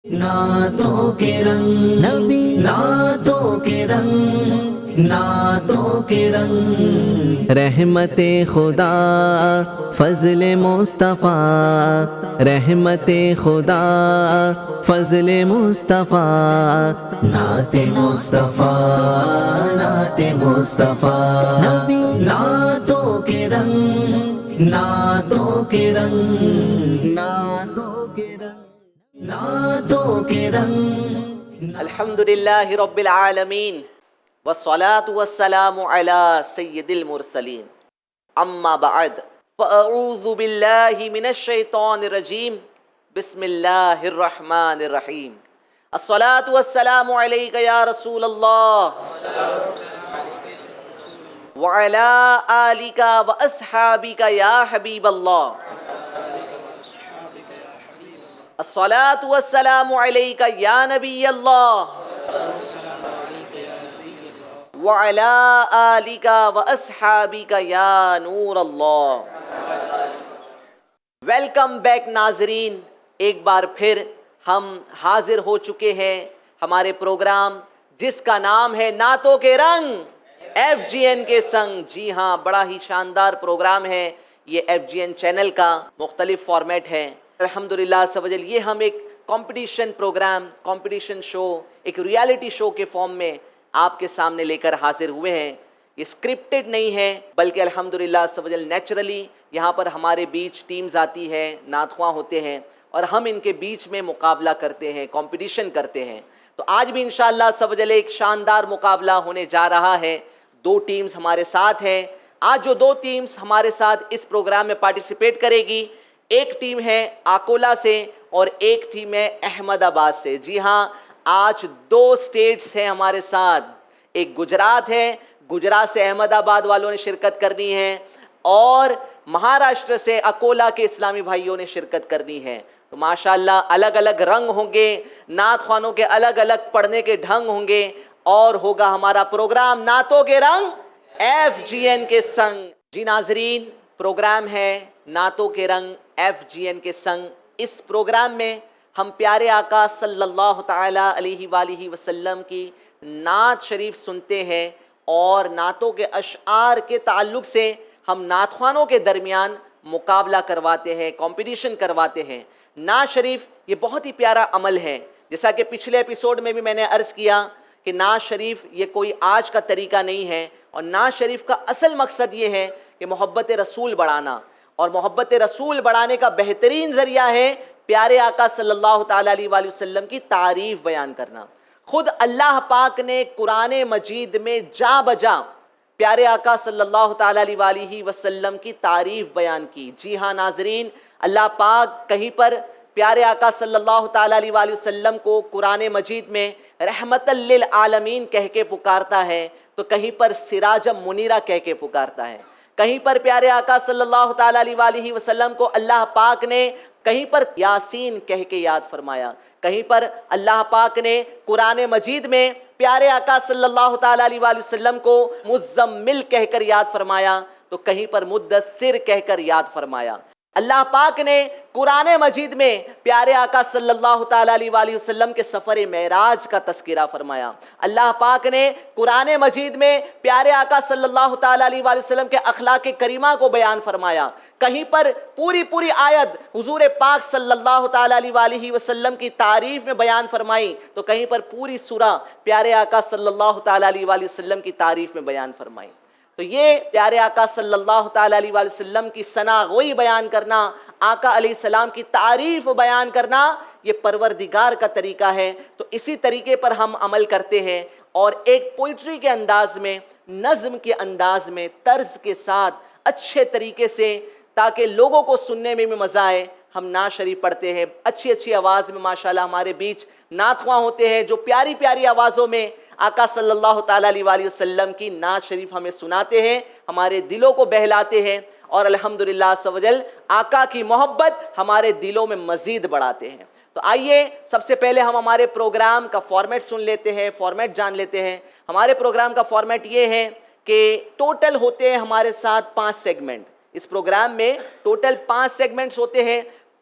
نعتوں کے رنگ نبی، نعتوں کے رنگ، نعتوں کے رنگ، رحمت خدا فضل مصطفیٰ، رحمت خدا فضل مصطفیٰ، نعت مصطفیٰ، نعت مصطفیٰ، نبی، نعتوں کے رنگ، نعتوں کے رنگ، نعتوں کے رنگ، نعتوں کے رنگ۔ الحمدللہ رب العالمین والصلاة والسلام علی سید المرسلین، اما بعد فاعوذ باللہ من الشیطان الرجیم، بسم اللہ الرحمن الرحیم۔ الصلاة والسلام علیک یا رسول اللہ وعلی آلک واصحابک یا حبیب اللہ۔ الصلاة والسلام علیک یا نبی اللہ وعلی آلک واصحابک یا نور اللہ۔ ویلکم بیک ناظرین، ایک بار پھر ہم حاضر ہو چکے ہیں ہمارے پروگرام جس کا نام ہے نعتوں کے رنگ، ایف جی این کے سنگ۔ جی ہاں، بڑا ہی شاندار پروگرام ہے یہ ایف جی این چینل کا، مختلف فارمیٹ ہے۔ الحمدللہ سبجل یہ ہم ایک کمپٹیشن پروگرام، کمپٹیشن شو، ایک ریالٹی شو کے فارم میں آپ کے سامنے لے کر حاضر ہوئے ہیں۔ یہ اسکرپٹڈ نہیں ہے بلکہ الحمدللہ سبجل نیچرلی یہاں پر ہمارے بیچ ٹیمز آتی ہے، نعت خواں ہوتے ہیں اور ہم ان کے بیچ میں مقابلہ کرتے ہیں، کمپٹیشن کرتے ہیں۔ تو آج بھی انشاءاللہ سبجل ایک شاندار مقابلہ ہونے جا رہا ہے۔ دو ٹیمز ہمارے ساتھ ہیں آج۔ جو دو ٹیمز ہمارے ساتھ اس پروگرام میں پارٹیسپیٹ کرے گی، ایک ٹیم ہے آکولہ سے اور ایک ٹیم ہے احمد آباد سے۔ جی ہاں، آج دو سٹیٹس ہیں ہمارے ساتھ، ایک گجرات ہے، گجرات سے احمد آباد والوں نے شرکت کرنی ہے، اور مہاراشٹر سے اکولہ کے اسلامی بھائیوں نے شرکت کرنی ہے۔ تو ماشاءاللہ الگ الگ رنگ ہوں گے، نعت خوانوں کے الگ الگ پڑھنے کے ڈھنگ ہوں گے، اور ہوگا ہمارا پروگرام نعتوں کے رنگ ایف جی این کے سنگ۔ جی ناظرین، پروگرام ہے نعتوں کے رنگ ایف جی این کے سنگ۔ اس پروگرام میں ہم پیارے آقا صلی اللہ تعالی علیہ وآلہ وسلم کی نعت شریف سنتے ہیں، اور نعتوں کے اشعار کے تعلق سے ہم نعت خوانوں کے درمیان مقابلہ کرواتے ہیں، کمپٹیشن کرواتے ہیں۔ نعت شریف یہ بہت ہی پیارا عمل ہے، جیسا کہ پچھلے ایپیسوڈ میں بھی میں نے عرض کیا کہ نعت شریف یہ کوئی آج کا طریقہ نہیں ہے، اور نعت شریف کا اصل مقصد یہ ہے کہ محبت رسول بڑھانا، اور محبت رسول بڑھانے کا بہترین ذریعہ ہے پیارے آقا صلی اللہ تعالیٰ علیہ وآلہ وسلم کی تعریف بیان کرنا۔ خود اللہ پاک نے قرآن مجید میں جا بجا پیارے آقا صلی اللہ تعالیٰ علیہ وآلہ وسلم کی تعریف بیان کی۔ جی ہاں ناظرین، اللہ پاک کہیں پر پیارے آقا صلی اللہ تعالیٰ علیہ وآلہ وسلم کو قرآن مجید میں رحمت للعالمین کہہ کے پکارتا ہے، تو کہیں پر سراج منیرہ کہہ کے پکارتا ہے۔ کہیں پر پیارے آقا صلی اللہ تعالیٰ علیہ وآلہ وسلم کو اللہ پاک نے کہیں پر یاسین کہہ کے یاد فرمایا، کہیں پر اللہ پاک نے قرآن مجید میں پیارے آقا صلی اللہ تعالیٰ علیہ وآلہ وسلم کو مزمل کہہ کر یاد فرمایا، تو کہیں پر مدثر کہہ کر یاد فرمایا۔ اللہ پاک نے قرآن مجید میں پیارے آقا صلی اللہ تعالیٰ علیہ وآلہ وسلم کے سفر معراج کا تذکرہ فرمایا۔ اللہ پاک نے قرآن مجید میں پیارے آقا صلی اللہ تعالیٰ علیہ وآلہ وسلم کے اخلاق کریمہ کو بیان فرمایا۔ کہیں پر پوری آیت حضور پاک صلی اللہ تعالیٰ علیہ وآلہ وسلم کی تعریف میں بیان فرمائی، تو کہیں پر پوری سورہ پیارے آقا صلی اللہ تعالیٰ علیہ وآلہ وسلم کی تعریف میں بیان فرمائی۔ تو یہ پیارے آقا صلی اللہ تعالیٰ علیہ وآلہ وسلم کی ثناگوئی بیان کرنا، آقا علیہ السلام کی تعریف بیان کرنا، یہ پروردگار کا طریقہ ہے۔ تو اسی طریقے پر ہم عمل کرتے ہیں، اور ایک پوئٹری کے انداز میں، نظم کے انداز میں، طرز کے ساتھ اچھے طریقے سے، تاکہ لوگوں کو سننے میں بھی مزہ آئے، ہم نعت شریف پڑھتے ہیں۔ اچھی آواز میں ماشاءاللہ ہمارے بیچ نعت خواں ہوتے ہیں، جو پیاری آوازوں میں آقا صلی اللہ تعالیٰ علیہ وآلہ وسلم کی نعت شریف ہمیں سناتے ہیں، ہمارے دلوں کو بہلاتے ہیں، اور الحمدللہ سوجل آقا کی محبت ہمارے دلوں میں مزید بڑھاتے ہیں۔ تو آئیے سب سے پہلے ہم ہمارے پروگرام کا فارمیٹ سن لیتے ہیں، فارمیٹ جان لیتے ہیں۔ ہمارے پروگرام کا فارمیٹ یہ ہے کہ ٹوٹل ہوتے ہیں ہمارے ساتھ 5 سیگمنٹ۔ اس پروگرام میں ٹوٹل 5 سیگمنٹس ہوتے ہیں۔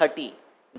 30,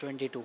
22।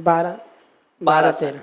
12 13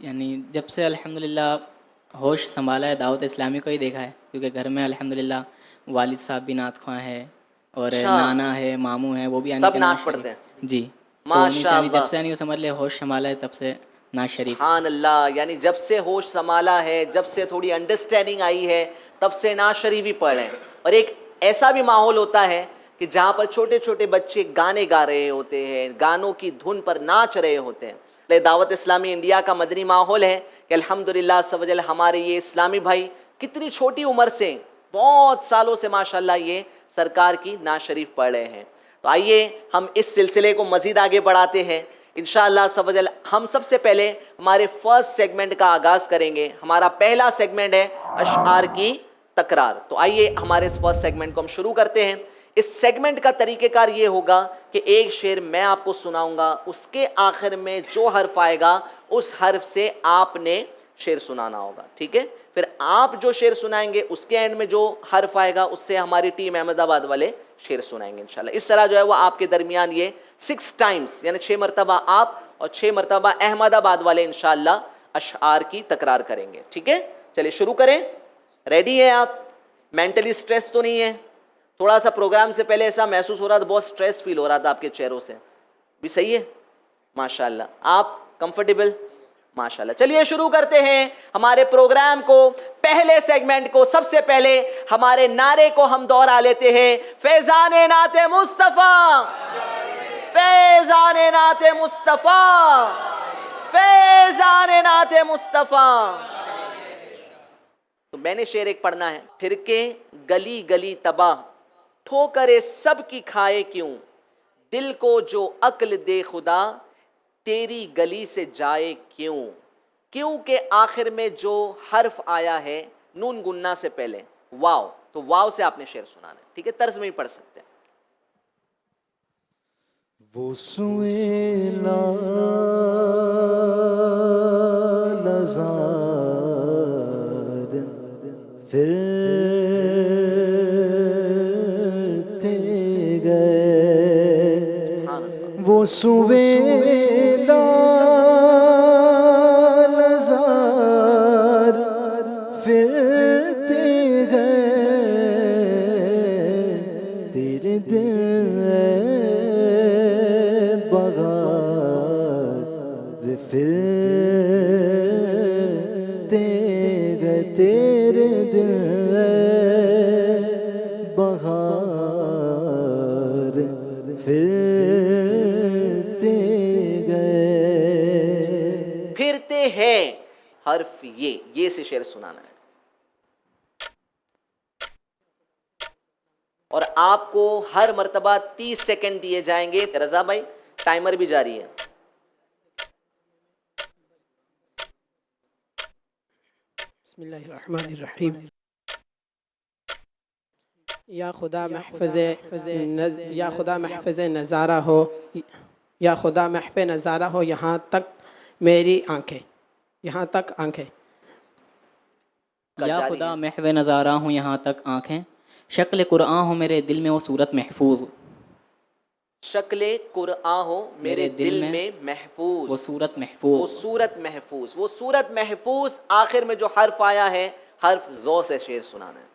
یعنی جب سے الحمدللہ ہوش سنبھالا ہے دعوت اسلامی کو ہی دیکھا ہے، کیونکہ گھر میں الحمدللہ والد صاحب بھی نعت خواں ہے اور نانا ہے، ماموں ہے، وہ بھی سب نعت پڑھتے ہیں؟ جی، ماشاء اللہ، جب سے یعنی سمجھ لے ہوش سنبھالا ہے تب سے نعت شریف. سبحان اللہ. یعنی جب سے ہوش سنبھالا ہے، جب سے تھوڑی انڈرسٹینڈنگ آئی ہے، تب سے نعت شریف ہی پڑھ رہے ہیں. اور ایک ایسا بھی ماحول ہوتا ہے کہ جہاں پر چھوٹے چھوٹے بچے گانے گا رہے ہوتے ہیں، گانوں کی دھن پر ناچ رہے ہوتے ہیں. دعوت اسلامی انڈیا کا مدنی ماحول ہے کہ الحمدللہ عز و جل ہمارے یہ اسلامی بھائی کتنی چھوٹی عمر سے، بہت سالوں سے ماشاءاللہ یہ سرکار کی نعت شریف پڑھ رہے ہیں. تو آئیے ہم اس سلسلے کو مزید آگے بڑھاتے ہیں انشاءاللہ عز و جل. ہم سب سے پہلے ہمارے فرسٹ سیگمنٹ کا آغاز کریں گے. ہمارا پہلا سیگمنٹ ہے اشعار کی تکرار. تو آئیے ہمارے اس فرسٹ سیگمنٹ کو ہم شروع کرتے ہیں. اس سیگمنٹ کا طریقہ کار یہ ہوگا کہ ایک شعر میں آپ کو سناؤں گا، اس کے آخر میں جو حرف آئے گا اس حرف سے آپ نے شعر سنانا ہوگا، ٹھیک ہے؟ پھر آپ جو شعر سنائیں گے اس کے اینڈ میں جو حرف آئے گا اس سے ہماری ٹیم احمد آباد والے شعر سنائیں گے انشاءاللہ. اس طرح جو ہے وہ آپ کے درمیان یہ 6 ٹائمز یعنی 6 مرتبہ آپ اور 6 مرتبہ احمد آباد والے انشاءاللہ اشعار کی تکرار کریں گے، ٹھیک ہے؟ چلیے شروع کریں. ریڈی ہیں آپ؟ مینٹلی سٹریس تو نہیں ہے؟ تھوڑا سا پروگرام سے پہلے ایسا محسوس ہو رہا تھا، بہت سٹریس فیل ہو رہا تھا آپ کے چہروں سے، بھی صحیح ہے؟ ماشاءاللہ. آپ کمفرٹیبل؟ ماشاءاللہ. چلیے شروع کرتے ہیں ہمارے پروگرام کو. پہلے سیگمنٹ کو سب سے پہلے ہمارے نعرے کو ہم دوہرا لیتے ہیں. فیضان نعت مصطفیٰ، فیضان نعت مصطفیٰ، فیضان نعت مصطفیٰ. تو میں نے شعر ایک پڑھنا ہے. پھر کے گلی گلی تباہ، ٹھوکرے سب کی کھائے کیوں، دل کو جو عقل دے خدا، تیری گلی سے جائے کیوں. کیوں کے آخر میں جو حرف آیا ہے نون گننا سے پہلے واو، تو واو سے آپ نے شعر سنانا ہے، ٹھیک ہے؟ طرز میں ہی پڑھ سکتے ہیں. وہ سویلا لزار پھرتے گئے، وہ سویلا لزار پھرتے گئے، تیرے دل بغار پھرتے گئے، تیرے دل بغار پھرتے گئے. پھرتے ہیں حرف یہ سے شعر سنانا ہے. اور آپ کو ہر مرتبہ 30 سیکنڈ دیے جائیں گے. رضا بھائی ٹائمر بھی جاری ہے. بسم اللہ الرحمن الرحیم. یا خدا محفظ نظارہ ہو، یا خدا محفظ نظارہ ہو یہاں تک میری آنکھیں، یہاں تک آنکھیں. یا خدا محو نظارہ ہوں یہاں تک آنکھیں، شکل قرآن ہو میرے دل میں وہ صورت محفوظ. شکل قرآن ہو میرے دل میں محفوظ، وہ صورت محفوظ، وہ صورت محفوظ، وہ صورت محفوظ. آخر میں جو حرف آیا ہے حرف ذو سے شعر سنانا ہے.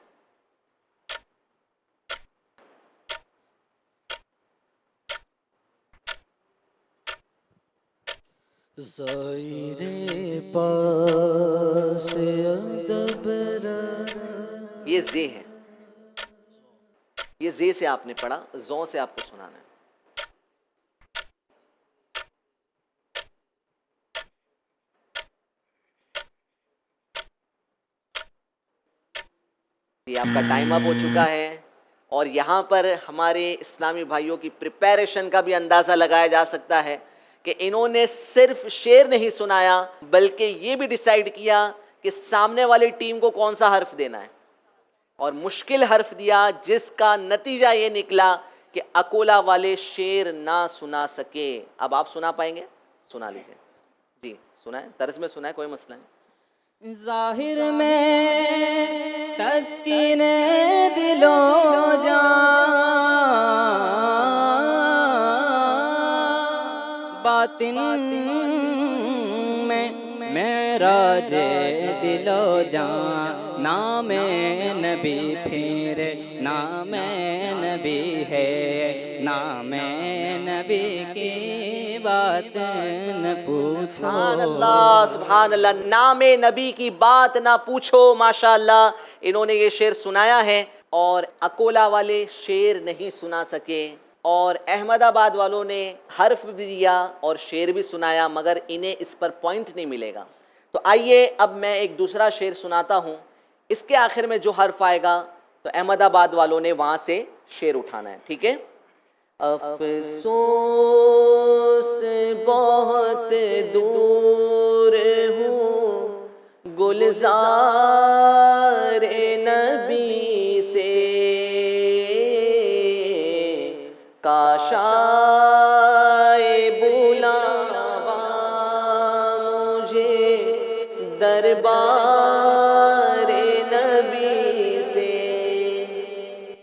زائرے پاس ادب یہ زے ہے، یہ زے سے آپ نے پڑھا، زو سے آپ کو سنانا ہے. یہ آپ کا ٹائم اپ ہو چکا ہے. اور یہاں پر ہمارے اسلامی بھائیوں کی پریپیریشن کا بھی اندازہ لگایا جا سکتا ہے کہ انہوں نے صرف شعر نہیں سنایا بلکہ یہ بھی ڈیسائیڈ کیا کہ سامنے والی ٹیم کو کون سا حرف دینا ہے، اور مشکل حرف دیا جس کا نتیجہ یہ نکلا کہ اکولا والے شعر نہ سنا سکے. اب آپ سنا پائیں گے؟ سنا لیجیے جی، سنائیں، طرز میں سنائیں، کوئی مسئلہ نہیں. ظاہر میں تسکین دل و جان، باطن میں نام نبی پھر نام نبی ہے، نام نبی کی بات نہ پوچھو. سبحان اللہ سبحان اللہ. نام نبی کی بات نہ پوچھو. ماشاءاللہ انہوں نے یہ شعر سنایا ہے اور اکولا والے شعر نہیں سنا سکے، اور احمد آباد والوں نے حرف بھی دیا اور شعر بھی سنایا، مگر انہیں اس پر پوائنٹ نہیں ملے گا. تو آئیے اب میں ایک دوسرا شعر سناتا ہوں، اس کے آخر میں جو حرف آئے گا تو احمد آباد والوں نے وہاں سے شعر اٹھانا ہے. ٹھیک ہے. افسوس بہت دور ہوں گلزار نبی سے، کاش آئے بلاوا مجھے دربار نبی سے.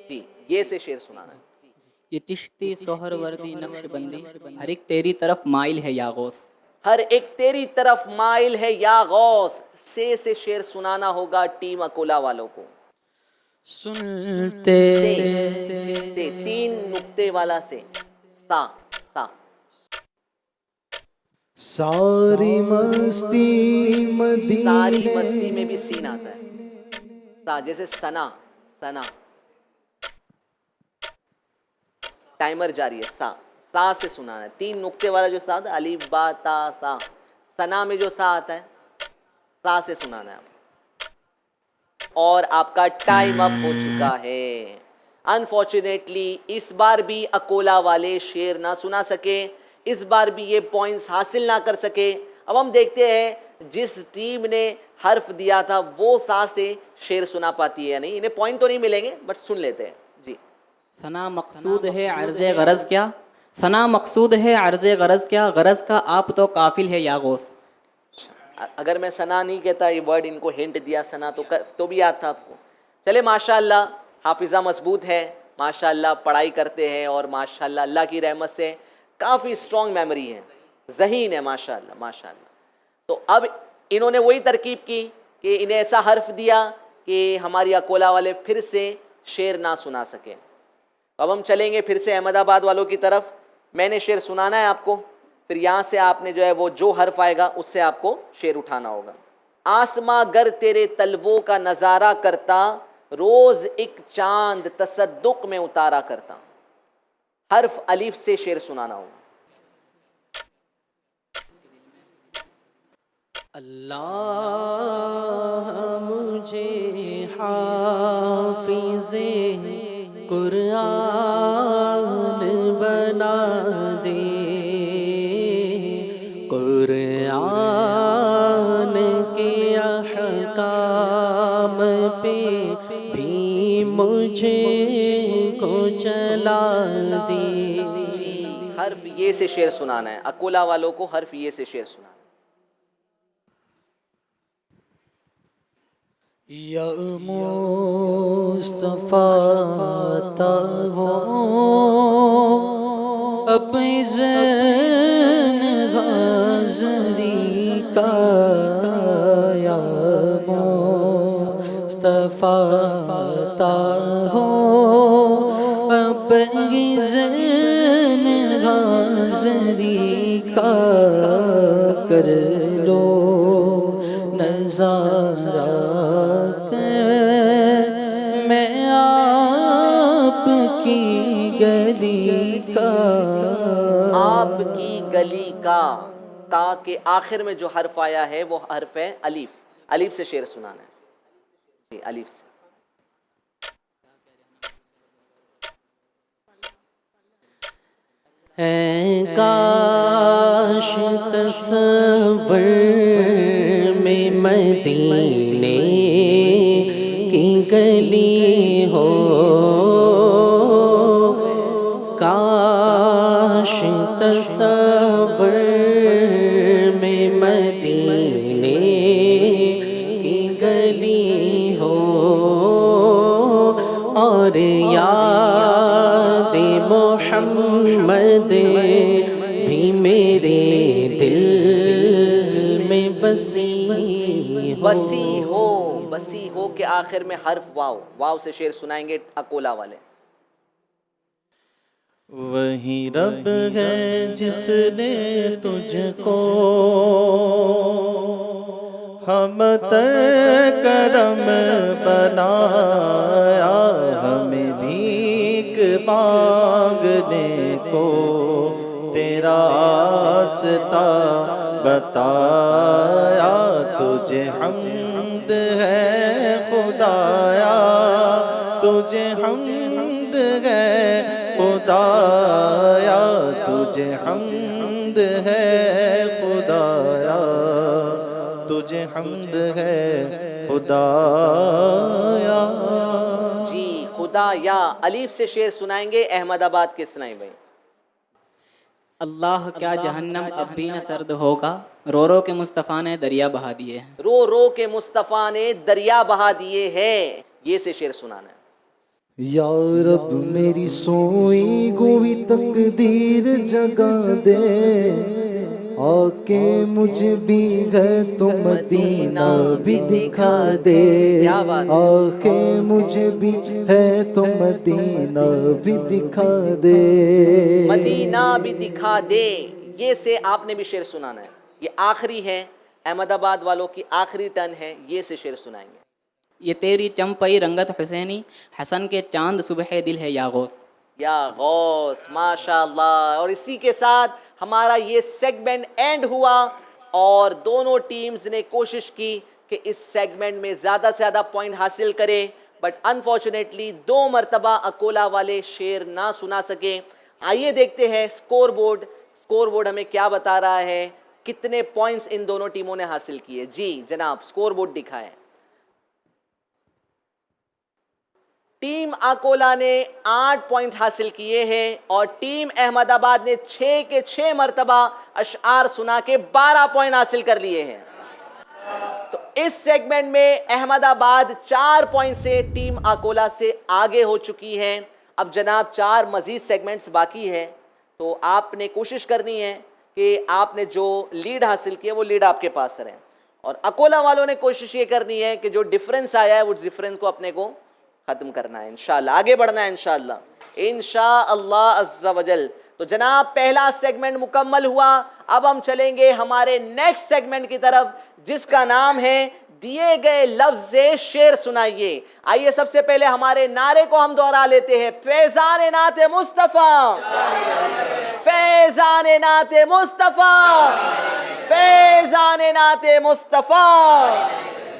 جی یہ سے شعر سنانا ہے. یہ چشتی سہر وردی نقش بندی، ہر ایک تیری طرف مائل ہے یا غوث. ہر ایک تیری طرف مائل ہے یا غوث. سے شعر سنانا ہوگا ٹیم اکولا والوں کو. سنتے سے تین نقطے والا سے سا سا. ساری مستی مدینے، ساری مستی میں بھی سین آتا ہے. سا جیسے سنا سنا. ٹائمر جاری ہے. سا سا سے سنانا ہے. تین نقطے والا جو سا تھا، الف با تا سا. سنا میں جو سا آتا ہے سا سے سنانا ہے آپ. اور آپ کا ٹائم اپ ہو چکا ہے. انفارچونیٹلی اس بار بھی اکولا والے شعر نہ سنا سکے، اس بار بھی یہ پوائنٹس حاصل نہ کر سکے. اب ہم دیکھتے ہیں جس ٹیم نے حرف دیا تھا وہ سا سے شعر سنا پاتی ہے یا نہیں. انہیں پوائنٹ تو نہیں ملیں گے بٹ سن لیتے ہیں. جی. ثنا مقصود ہے عرض غرض کیا، ثنا مقصود ہے عرض غرض کیا، غرض کا آپ تو قافل ہے یا غوث. اگر میں ثنا نہیں کہتا، یہ ورڈ ان کو ہنٹ دیا ثنا تو بھی یاد تھا آپ کو. چلے ماشاءاللہ حافظہ مضبوط ہے، ماشاءاللہ پڑھائی کرتے ہیں، اور ماشاءاللہ اللہ کی رحمت سے کافی اسٹرانگ میموری ہے، ذہین ہے ماشاءاللہ ماشاءاللہ. تو اب انہوں نے وہی ترکیب کی کہ انہیں ایسا حرف دیا کہ ہماری اکولا والے پھر سے شعر نہ سنا سکیں. اب ہم چلیں گے پھر سے احمد آباد والوں کی طرف. میں نے شعر سنانا ہے آپ کو، پھر یہاں سے آپ نے جو ہے وہ جو حرف آئے گا اس سے آپ کو شعر اٹھانا ہوگا. آسماں گر تیرے طلبوں کا نظارہ کرتا، روز ایک چاند تصدق میں اتارا کرتا. حرف الف سے شعر سنانا ہوگا. اللہ مجھے حافظ قرآن بنا دے، قرآن کے احکام پہ بھی مجھے کو چلا دے. جی حرف یہ سے شعر سنانا ہے. اکولا والوں کو حرف یہ سے شعر سنانا ہے. یا مصطفیٰ تا ہو اپنی زین حاضری کا، یا مصطفیٰ تا ہو اپنی زین حاضری کا، کر لو نظارہ میں آپ کی گلی کا. آپ کی گلی کا. تا کے آخر میں جو حرف آیا ہے وہ حرف ہے الف. الف سے شعر سنانا ہے. جی الف سے. اے کاش تصور میں مدینے کی گلی ہو، کاش تصور میں مدینے کی گلی ہو، اور یاد محمد بھی میرے دل میں بسی وسیع ہو. وسیع ہو کہ آخر میں حرف واو، واو سے شعر سنائیں گے اکولا والے. وہی رب ہے جس نے تجھ کو ہمت کرم بنایا، ہمیں بھیک مانگنے کو تیرا راستہ بتایا. تجھے حمد ہے خدایا، تجھے حمد ہے خدایا، تجھے حمد ہے خدایا، تجھے حمد ہے خدایا. جی خدا یا الف سے شعر سنائیں گے احمد آباد کے سنائیں بھائی. اللہ کیا جہنم اب بھی نہ سرد ہوگا، رو رو کے مصطفیٰ نے دریا بہا دیے ہیں. رو رو کے مصطفیٰ نے دریا بہا دیے ہیں، یہ سے شعر سنانا ہے. یا رب میری سوئی ہوئی تقدیر جگا دے، آ کے مجھے بھی گھر تو مدینہ بھی دکھا دے، آ کے مجھے بھی ہے تو مدینہ بھی دکھا دے، مدینہ بھی دکھا دے. یہ سے آپ نے بھی شعر سنانا ہے. یہ آخری ہے، احمد آباد والوں کی آخری ٹرن ہے، یہ سے شعر سنائیں گے. یہ تیری چمپئی رنگت حسینی، حسن کے چاند صبح دل ہے یا غوث. یا غوث، ماشاء اللہ. اور اسی کے ساتھ ہمارا یہ سیگمنٹ اینڈ ہوا، اور دونوں ٹیمز نے کوشش کی کہ اس سیگمنٹ میں زیادہ سے زیادہ پوائنٹ حاصل کرے، بٹ انفارچونیٹلی 2 مرتبہ اکولا والے شعر نہ سنا سکے. آئیے دیکھتے ہیں سکور بورڈ ہمیں کیا بتا رہا ہے، کتنے پوائنٹس ان دونوں ٹیموں نے حاصل کیے. جی جناب سکور بورڈ دکھائیں. ٹیم اکولا نے 8 پوائنٹ حاصل کیے ہیں، اور ٹیم احمد آباد نے 6 کے 6 مرتبہ اشعار سنا کے 12 پوائنٹ حاصل کر لیے ہیں. تو اس سیگمنٹ میں احمد آباد 4 پوائنٹ سے ٹیم اکولا سے آگے ہو چکی ہے. اب جناب 4 مزید سیگمنٹس باقی ہے، تو آپ نے کوشش کرنی ہے کہ آپ نے جو لیڈ حاصل کی ہے وہ لیڈ آپ کے پاس رہے، اور اکولا والوں نے کوشش یہ کرنی ہے کہ جو ڈفرنس آیا ہے اس ڈفرنس کو اپنے کو ختم کرنا ہے، انشاءاللہ آگے بڑھنا ہے انشاءاللہ عز و جل. تو جناب پہلا سیگمنٹ مکمل ہوا. اب ہم چلیں گے ہمارے نیکسٹ سیگمنٹ کی طرف، جس کا نام ہے دیے گئے لفظ سے شعر سنائیے. آئیے سب سے پہلے ہمارے نعرے کو ہم دوہرا لیتے ہیں. فیضان نعت مصطفیٰ، فیضان نعت مصطفیٰ، فیضان نعت مصطفیٰ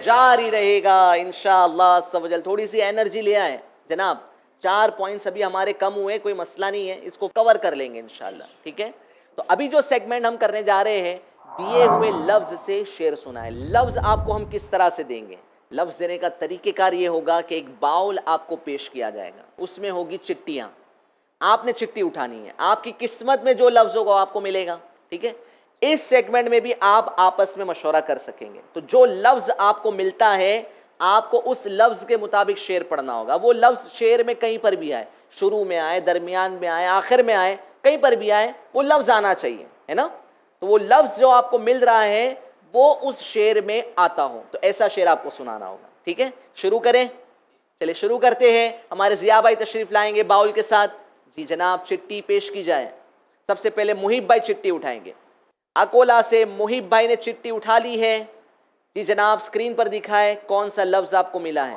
جاری رہے گا انشاءاللہ عز و جل. تھوڑی سی انرجی لے آئیں جناب. 4 پوائنٹس ابھی ہمارے کم ہوئے، کوئی مسئلہ نہیں ہے، اس کو کور کر لیں گے انشاءاللہ. ٹھیک ہے، تو ابھی جو سیگمنٹ ہم کرنے جا رہے ہیں، دیے ہوئے لفظ سے شعر سنائیں. لفظ آپ کو ہم کس طرح سے دیں گے؟ لفظ دینے کا طریقہ کار یہ ہوگا کہ ایک باؤل آپ کو پیش کیا جائے گا، اس میں ہوگی چٹیاں. آپ نے چٹی اٹھانی ہے، آپ کی قسمت میں جو لفظ ہوگا آپ کو ملے گا. ٹھیک ہے، اس سیگمنٹ میں بھی آپ آپس میں مشورہ کر سکیں گے. تو جو لفظ آپ کو ملتا ہے، آپ کو اس لفظ کے مطابق شعر پڑھنا ہوگا. وہ لفظ شعر میں کہیں پر بھی آئے، شروع میں آئے، درمیان میں آئے، آخر میں آئے، کہیں پر بھی آئے، وہ لفظ آنا چاہیے، ہے نا. تو وہ لفظ جو آپ کو مل رہا ہے وہ اس شعر میں آتا ہو، تو ایسا شعر آپ کو سنانا ہوگا. ٹھیک ہے، شروع کریں. چلے شروع کرتے ہیں. ہمارے ضیاء بھائی تشریف لائیں گے باؤل کے ساتھ. جی جناب چٹی پیش کی جائے. سب سے پہلے محب بھائی چٹی اٹھائیں گے. اکولا سے محب بھائی نے چٹی اٹھا لی ہے. جی جناب سکرین پر دکھائے کون سا لفظ آپ کو ملا ہے.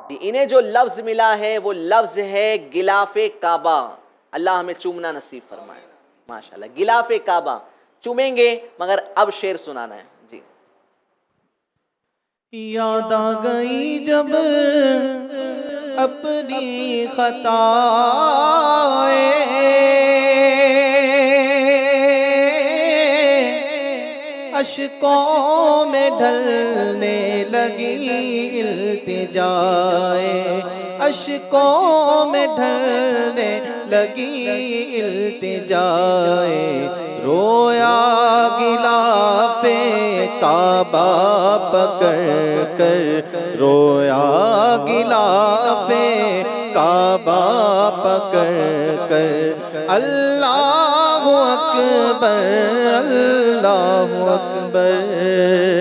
جی انہیں جو لفظ ملا ہے وہ لفظ ہے غلاف کعبہ. اللہ ہمیں چومنا نصیب فرمائے. ماشاءاللہ غلاف کعبہ چومیں گے، مگر اب شعر سنانا ہے. جی یاد آ گئی جب اپنی خطائیں، اشکوں میں ڈھلنے لگی التجائیں، اشکوں میں ڈھلنے لگی التجائیں. رویا غلاف کعبہ پکڑ کر، رویا غلاف کعبہ پکڑ کر. اللہ اکبر، اللہ اکبر،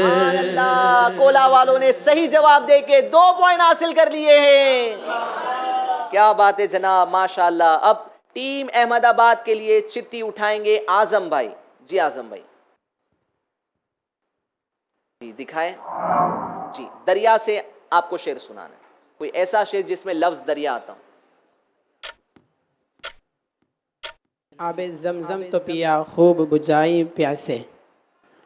اللہ اکولا والوں نے صحیح جواب دے کے 2 پوائنٹ حاصل کر لیے ہیں. کیا بات ہے جناب, ماشاءاللہ. اب ٹیم احمد آباد کے لیے چٹی اٹھائیں گے اعظم بھائی. جی اعظم بھائی جی دکھائیں. جی دریا سے آپ کو شعر سنانا ہے, کوئی ایسا شعر جس میں لفظ دریا آتا ہوں. آب زمزم تو پیا خوب بجائی پیاسے,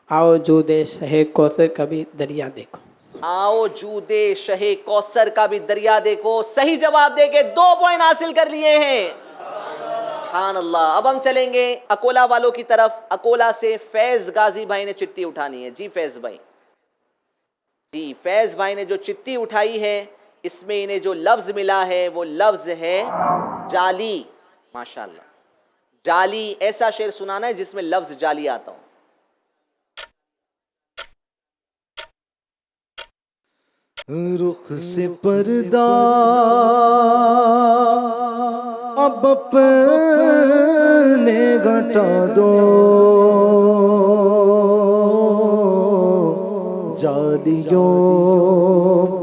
آؤ جود شہ کوثر کبھی دریا دیکھو. آؤ جود شہ کوثر کا بھی دریا دیکھو. صحیح جواب دے کے 2 پوائنٹ حاصل کر لیے ہیں. سبحان اللہ. اب ہم چلیں گے اکولا والوں کی طرف. اکولا سے فیض غازی بھائی نے چٹی اٹھانی ہے. جی فیض بھائی. جی فیض بھائی نے جو چٹی اٹھائی ہے اس میں انہیں جو لفظ ملا ہے وہ لفظ ہے جالی. ماشاءاللہ. جالی, ایسا شعر سنانا ہے جس میں لفظ جالی آتا ہوں. رخ سے پردہ اب اپنے گھٹا دو, جالیوں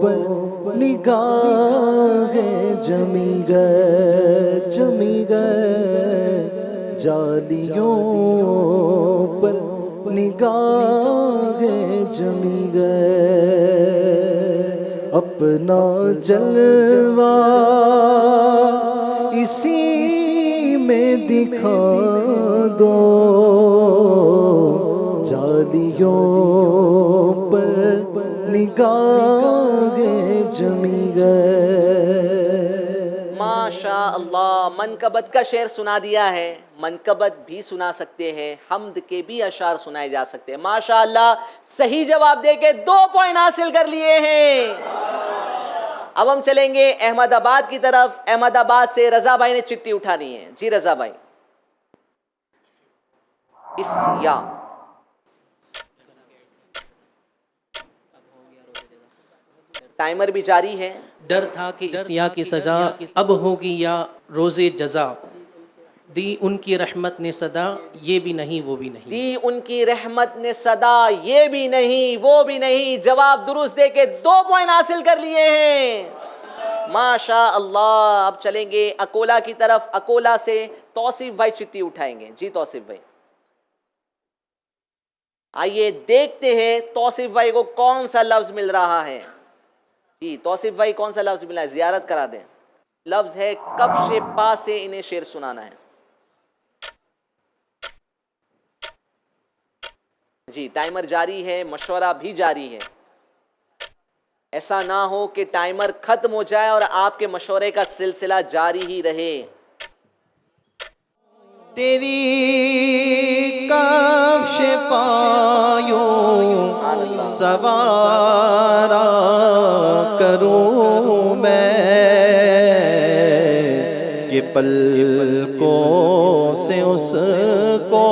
پر نگاہیں جمی گئے, جمی گئے, جالیوں پر نگاہیں جمی گئے. اپنا جلوہ اسی میں دکھا دو, جالیوں پر نگاہیں جمی گئے. ماشاء اللہ. منقبت کا شعر سنا دیا ہے. منقبت بھی سنا سکتے ہیں, حمد کے بھی اشعار سنائے جا سکتے ہیں. ماشاءاللہ. صحیح جواب دے کے 2 پوائنٹ حاصل کر لیے ہیں. اب ہم چلیں گے احمد آباد کی طرف. احمد آباد سے رضا بھائی نے چٹی اٹھانی ہے. جی رضا بھائی. اسیا. ٹائمر بھی جاری ہے. ڈر تھا کہ اسیا کی سزا اب ہوگی یا روز جزا, دی ان کی رحمت نے صدا یہ بھی نہیں وہ بھی نہیں. دی ان کی رحمت نے صدا یہ بھی نہیں وہ بھی نہیں. جواب درست دے کے 2 پوائنٹ حاصل کر لیے ہیں. ماشاء اللہ. اب چلیں گے اکولا کی طرف. اکولا سے توصیف بھائی چٹی اٹھائیں گے. جی توصیف بھائی. آئیے دیکھتے ہیں توصیف بھائی کو کون سا لفظ مل رہا ہے. جی توصیف بھائی کون سا لفظ ملا ہے, زیارت کرا دیں. لفظ ہے کفش پا سے انہیں شعر سنانا ہے. جی ٹائمر جاری ہے, مشورہ بھی جاری ہے. ایسا نہ ہو کہ ٹائمر ختم ہو جائے اور آپ کے مشورے کا سلسلہ جاری ہی رہے. تیری کفش پایوں سوارا کروں میں, کہ پلکوں سے اس کو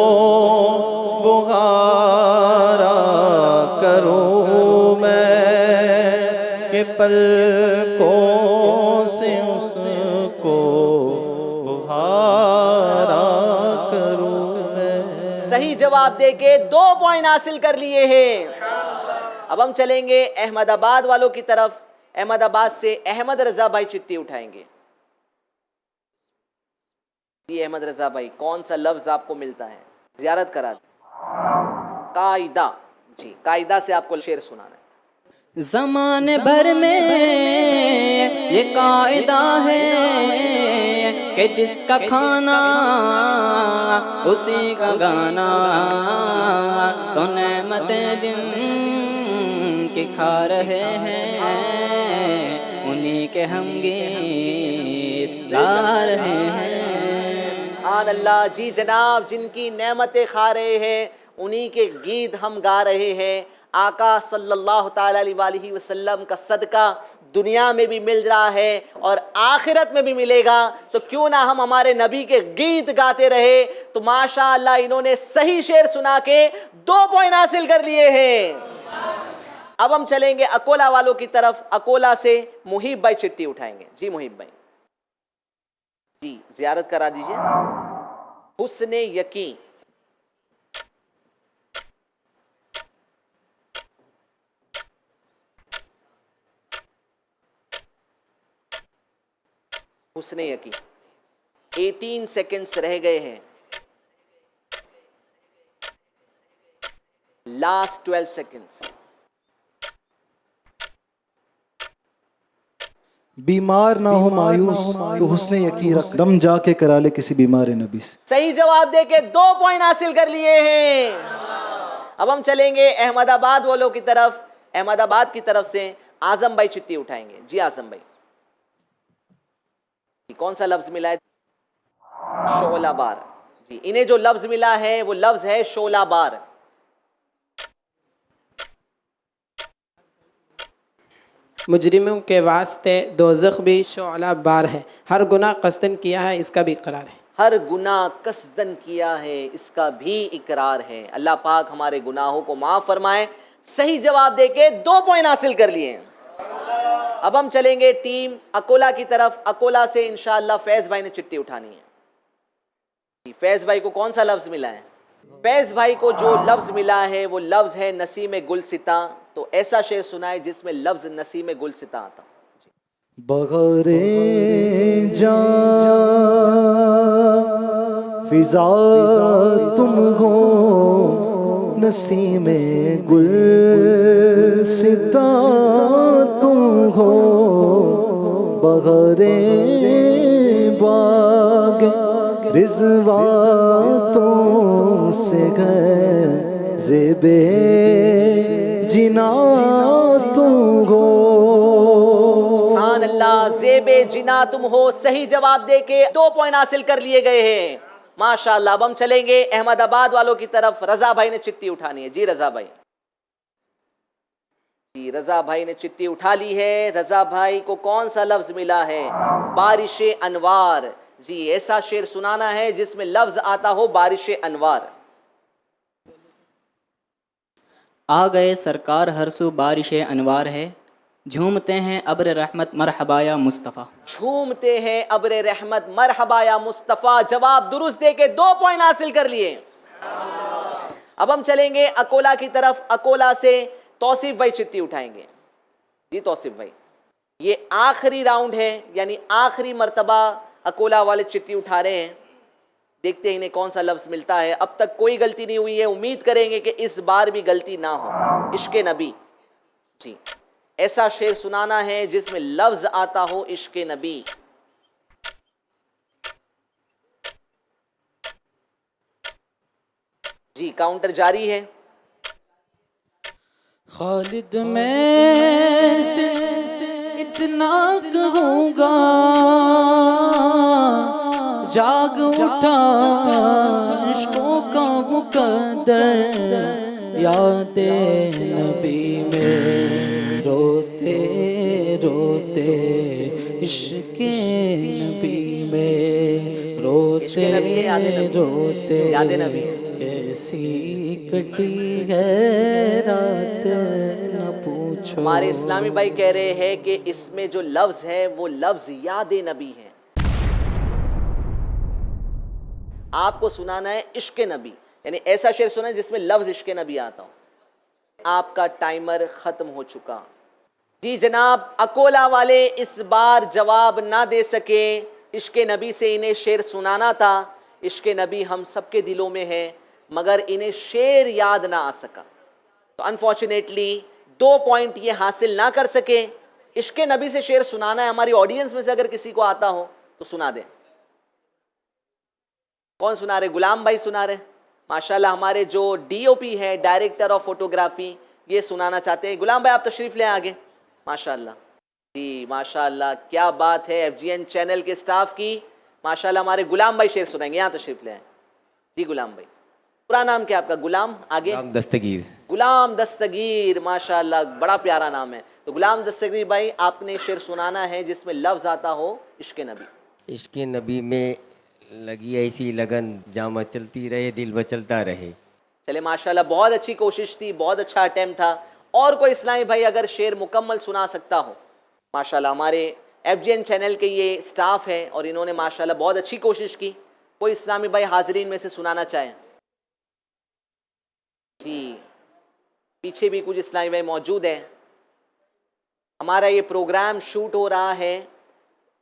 بغارا کروں میں, کہ پلکوں سے اس کو بغارا کروں میں. صحیح جواب دے کے 2 پوائنٹ حاصل کر لیے ہیں. اب ہم چلیں گے احمد آباد والوں کی طرف. احمد آباد سے احمد رضا بھائی چٹی اٹھائیں گے. جی احمد رضا بھائی کون سا لفظ آپ کو ملتا ہے, زیارت کرا دیں. قاعدہ. جی قاعدہ سے آپ کو شعر سنانا ہے. زمانے بھر میں یہ قاعدہ ہے کہ جس کا کھانا اسی کا گانا, تو نعمت جن کی کھا رہے ہیں انہی کے ہم گیت گا رہے ہیں. سبحان اللہ. جی جناب, جن کی نعمتیں کھا رہے ہیں انہی کے گیت ہم گا رہے ہیں. آقا صلی اللہ تعالیٰ علیہ وسلم کا صدقہ دنیا میں بھی مل رہا ہے اور آخرت میں بھی ملے گا, تو کیوں نہ ہم ہمارے نبی کے گیت گاتے رہے. تو ماشاءاللہ انہوں نے صحیح شعر سنا کے 2 پوائنٹ حاصل کر لیے ہیں. اب ہم چلیں گے اکولا والوں کی طرف. اکولا سے محیب بھائی چٹی اٹھائیں گے. جی محیب بھائی. جی زیارت کرا دیجئے. حسن یقین. حسن یقین. 18 سیکنڈز رہ گئے ہیں. Last 12 seconds. بیمار نہ ہو مایوس تو حسن یقین رکھ، دم جا کے کرا لے کسی بیمار نبی سے. صحیح جواب دے کے 2 پوائنٹ حاصل کر لیے ہیں. اب ہم چلیں گے احمد آباد والوں کی طرف. احمد آباد کی طرف سے اعظم بھائی چٹی اٹھائیں گے. جی اعظم بھائی, کون سا لفظ ملا ہے؟ شعلہ بار. جی انہیں جو لفظ ملا ہے وہ لفظ ہے شعلہ بار. مجرموں کے واسطے دوزخ بھی شعلہ بار ہے، ہر گناہ قصدن کیا ہے اس کا بھی اقرار ہے. ہر گناہ قصدن کیا ہے اس کا بھی اقرار ہے. اللہ پاک ہمارے گناہوں کو معاف فرمائے. صحیح جواب دے کے 2 پوائنٹ حاصل کر لیے ہیں. اب ہم چلیں گے ٹیم اکولا کی طرف. اکولا سے انشاءاللہ فیض بھائی نے چٹی اٹھانی ہے. فیض بھائی کو کون سا لفظ ملا ہے؟ فیض بھائی کو جو لفظ ملا ہے وہ لفظ ہے نسیم گلستاں. تو ایسا شعر سنائے جس میں لفظ نسیم گلستاں آتا. بغیر جان فضا تم ہو، نسیم گلستاں تم ہو، بغیر باغ رضوان تم سے گئے، زیبِ جنا تم ہو. سبحان اللہ, زیب جنا تم ہو. صحیح جواب دے کے 2 پوائنٹ حاصل کر لیے گئے ہیں. ماشاءاللہ. اب ہم چلیں گے احمد آباد والوں کی طرف. رضا بھائی نے چٹی اٹھانی ہے. جی رضا بھائی. جی رضا بھائی نے چٹی اٹھا لی ہے. رضا بھائی کو کون سا لفظ ملا ہے؟ بارش انوار. جی ایسا شعر سنانا ہے جس میں لفظ آتا ہو بارش انوار. آ گئے سرکار ہر سو بارش انوار ہے، جھومتے ہیں ابر رحمت مرحبا یا مصطفیٰ. جھومتے ہیں ابر رحمت مرحبا یا مصطفیٰ. جواب درست دے کے 2 پوائنٹ حاصل کر لیے. اب ہم چلیں گے اکولا کی طرف. اکولا سے توصیف بھائی چٹی اٹھائیں گے. جی توصیف بھائی, یہ آخری راؤنڈ ہے, یعنی آخری مرتبہ اکولا والے چٹی اٹھا رہے ہیں. دیکھتے ہیں انہیں کون سا لفظ ملتا ہے. اب تک کوئی غلطی نہیں ہوئی ہے, امید کریں گے کہ اس بار بھی غلطی نہ ہو. عشق نبی. جی ایسا شعر سنانا ہے جس میں لفظ آتا ہو عشق نبی. جی کاؤنٹر جاری ہے. خالد میں سے اتنا کہوں گا، جاگ اٹھا عشقوں کا مقدر، یاد نبی میں روتے روتے، عشق نبی میں روتے روتے، یاد نبی. ایسی کٹی ہے رات نہ پوچھو. ہمارے اسلامی بھائی کہہ رہے ہیں کہ اس میں جو لفظ ہے وہ لفظ یاد نبی ہے. آپ کو سنانا ہے عشق نبی, یعنی ایسا شعر سنیں جس میں لفظ عشق نبی آتا ہو. آپ کا ٹائمر ختم ہو چکا. جی جناب اکولا والے اس بار جواب نہ دے سکے. عشق نبی سے انہیں شعر سنانا تھا. عشق نبی ہم سب کے دلوں میں ہے, مگر انہیں شعر یاد نہ آ سکا. تو انفارچونیٹلی 2 پوائنٹ یہ حاصل نہ کر سکے. عشق نبی سے شعر سنانا ہے. ہماری آڈینس میں سے اگر کسی کو آتا ہو تو سنا دیں. کون سنا رہے؟ غلام بھائی سنا رہے. ماشاءاللہ ہمارے جو ڈی او پی ہے, ڈائریکٹر آف فوٹوگرافی, یہ سنانا چاہتے ہیں. غلام بھائی آپ تشریف لیں آگے. ماشاءاللہ جی ماشاءاللہ کیا بات ہے. ایف جی این چینل کے سٹاف کی ماشاءاللہ. ہمارے غلام بھائی شعر سنائیں گے, یہاں تشریف لیں. جی غلام بھائی, پورا نام کیا آپ کا؟ غلام آگے. غلام دستگیر. غلام دستگیر ماشاءاللہ بڑا پیارا نام ہے. تو غلام دستگیر بھائی آپ نے شعر سنانا ہے جس میں لفظ آتا ہو عشق نبی. عشق نبی میں لگی ایسی لگن، جامہ چلتی رہے دل بچلتا رہے. چلے ماشاءاللہ بہت اچھی کوشش تھی, بہت اچھا اٹیمپٹ تھا. اور کوئی اسلامی بھائی اگر شعر مکمل سنا سکتا ہو. ماشاءاللہ ہمارے ایف جی این چینل کے یہ سٹاف ہے اور انہوں نے ماشاءاللہ بہت اچھی کوشش کی. کوئی اسلامی بھائی حاضرین میں سے سنانا چاہیں؟ جی پیچھے بھی کچھ اسلامی بھائی موجود ہیں. ہمارا یہ پروگرام شوٹ ہو رہا ہے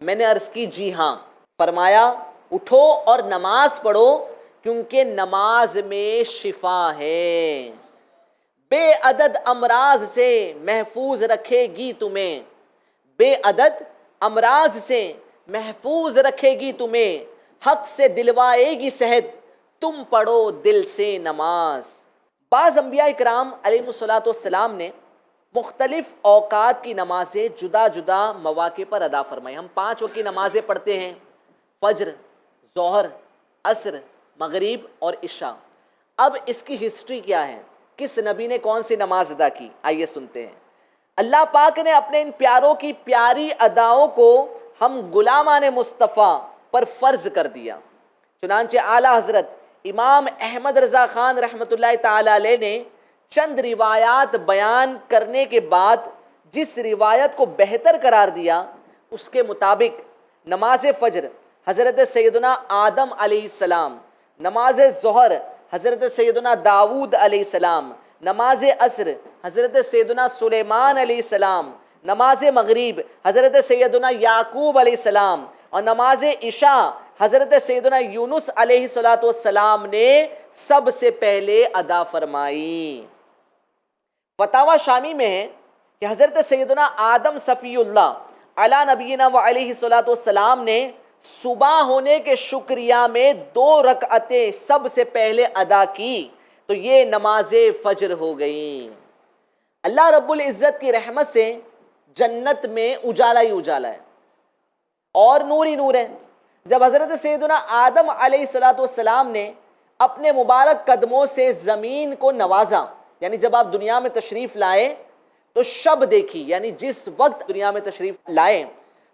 میں نے عرض کی جی ہاں. فرمایا اٹھو اور نماز پڑھو کیونکہ نماز میں شفا ہے. بے عدد امراض سے محفوظ رکھے گی تمہیں، بے عدد امراض سے محفوظ رکھے گی تمہیں، حق سے دلوائے گی صحت، تم پڑھو دل سے نماز. بعض انبیاء کرام علیہ السلام نے مختلف اوقات کی نمازیں جدا جدا مواقع پر ادا فرمائی. ہم 5 وقت کی نمازیں پڑھتے ہیں، فجر، ظہر، عصر، مغرب اور عشاء. اب اس کی ہسٹری کیا ہے، کس نبی نے کون سی نماز ادا کی، آئیے سنتے ہیں. اللہ پاک نے اپنے ان پیاروں کی پیاری اداؤں کو ہم غلامان مصطفیٰ پر فرض کر دیا. چنانچہ اعلیٰ حضرت امام احمد رضا خان رحمۃ اللہ تعالی علیہ نے چند روایات بیان کرنے کے بعد جس روایت کو بہتر قرار دیا اس کے مطابق نماز فجر حضرت سیدنا آدم علیہ السلام، نماز ظہر حضرت سیدنا داود علیہ السلام، نماز عصر حضرت سیدنا سلیمان علیہ السلام، نماز مغرب حضرت سیدنا یعقوب علیہ السلام، اور نماز عشاء حضرت سیدنا یونس علیہ السلام نے سب سے پہلے ادا فرمائی. فتاوی شامی میں ہے کہ حضرت سیدنا آدم صفی اللہ علی نبینا و علیہ السلام نے صبح ہونے کے شکریہ میں 2 رکعتیں سب سے پہلے ادا کی تو یہ نماز فجر ہو گئی. اللہ رب العزت کی رحمت سے جنت میں اجالا ہی اجالا ہے اور نور ہی نور ہے. جب حضرت سیدنا آدم علیہ السلام نے اپنے مبارک قدموں سے زمین کو نوازا، یعنی جب آپ دنیا میں تشریف لائے تو شب دیکھی، یعنی جس وقت دنیا میں تشریف لائے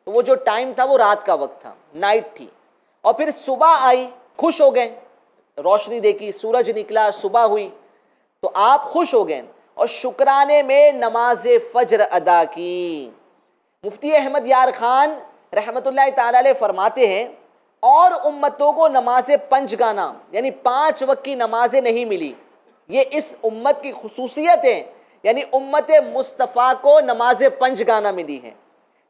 تو وہ جو ٹائم تھا وہ رات کا وقت تھا، نائٹ تھی. اور پھر صبح آئی، خوش ہو گئے، روشنی دیکھی، سورج نکلا، صبح ہوئی تو آپ خوش ہو گئے اور شکرانے میں نماز فجر ادا کی. مفتی احمد یار خان رحمۃ اللہ تعالی علیہ فرماتے ہیں اور امتوں کو نماز پنجگانہ یعنی 5 وقت کی نمازیں نہیں ملی. یہ اس امت کی خصوصیت ہے، یعنی امت مصطفیٰ کو نماز پنجگانہ ملی ہے.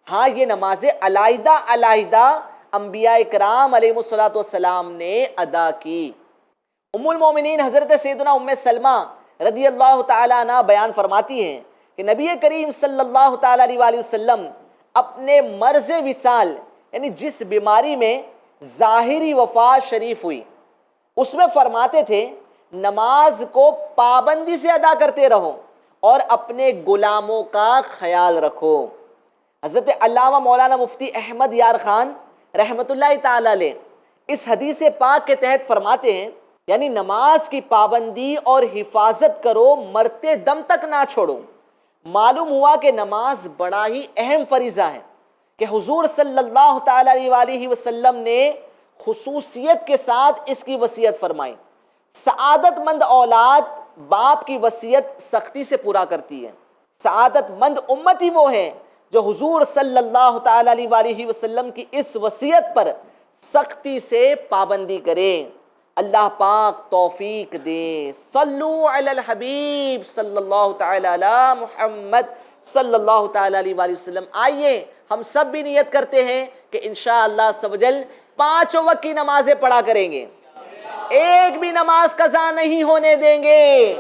ہاں یہ نمازیں علیحدہ علیحدہ انبیاء کرام علیہ السلام نے ادا کی. ام المومنین حضرت سیدنا ام سلمہ رضی اللہ تعالیٰ عنہ بیان فرماتی ہیں کہ نبی کریم صلی اللہ تعالیٰ علیہ وسلم اپنے مرض وصال یعنی جس بیماری میں ظاہری وفات شریف ہوئی اس میں فرماتے تھے نماز کو پابندی سے ادا کرتے رہو اور اپنے غلاموں کا خیال رکھو. حضرت علامہ مولانا مفتی احمد یار خان رحمۃ اللہ تعالی علیہ اس حدیث پاک کے تحت فرماتے ہیں یعنی نماز کی پابندی اور حفاظت کرو، مرتے دم تک نہ چھوڑو. معلوم ہوا کہ نماز بڑا ہی اہم فریضہ ہے کہ حضور صلی اللہ تعالی علیہ وسلم نے خصوصیت کے ساتھ اس کی وصیت فرمائی. سعادت مند اولاد باپ کی وصیت سختی سے پورا کرتی ہے. سعادت مند امتی وہ ہے جو حضور صلی اللہ تعالی علیہ وسلم کی اس وصیت پر سختی سے پابندی کرے. اللہ پاک توفیق دے. صلو علی الحبیب صلی اللہ تعالی علی محمد صلی اللہ تعالی علیہ وسلم. آئیے ہم سب بھی نیت کرتے ہیں کہ انشاءاللہ عز و جل 5 وقت کی نمازیں پڑھا کریں گے، ایک بھی نماز قضا نہیں ہونے دیں گے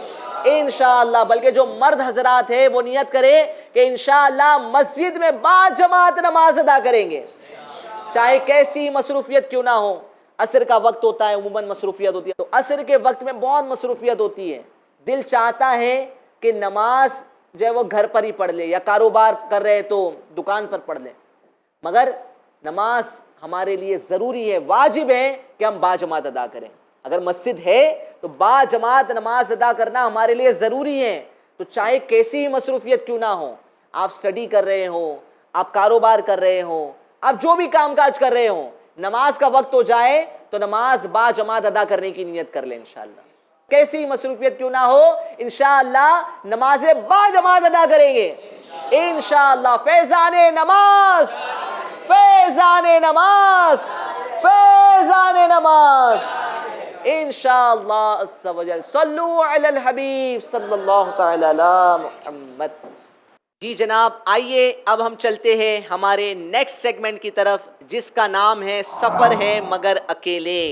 انشاءاللہ. بلکہ جو مرد حضرات ہیں وہ نیت کرے کہ انشاءاللہ مسجد میں با جماعت نماز ادا کریں گے، چاہے کیسی مصروفیت کیوں نہ ہو. عصر کا وقت ہوتا ہے، عموماً مصروفیت ہوتی ہے، تو عصر کے وقت میں بہت مصروفیت ہوتی ہے. دل چاہتا ہے کہ نماز جو ہے وہ گھر پر ہی پڑھ لے یا کاروبار کر رہے تو دکان پر پڑھ لے، مگر نماز ہمارے لیے ضروری ہے، واجب ہے کہ ہم با جماعت ادا کریں. اگر مسجد ہے تو با جماعت نماز ادا کرنا ہمارے لیے ضروری ہے. تو چاہے کیسی ہی مصروفیت کیوں نہ ہو، آپ سٹڈی کر رہے ہوں، آپ کاروبار کر رہے ہوں، آپ جو بھی کام کاج کر رہے ہوں، نماز کا وقت ہو جائے تو نماز با جماعت ادا کرنے کی نیت کر لیں انشاءاللہ. کیسی مصروفیت کیوں نہ ہو انشاءاللہ نماز با جماعت ادا کریں گے انشاءاللہ. فیضان نماز، فیضان نماز، فیضان نماز انشاءاللہ عز و جل. صلو علی الحبیب صلی اللہ تعالی علی محمد. جی جناب، آئیے اب ہم چلتے ہیں ہمارے نیکسٹ سیگمنٹ کی طرف، جس کا نام ہے سفر ہے مگر اکیلے۔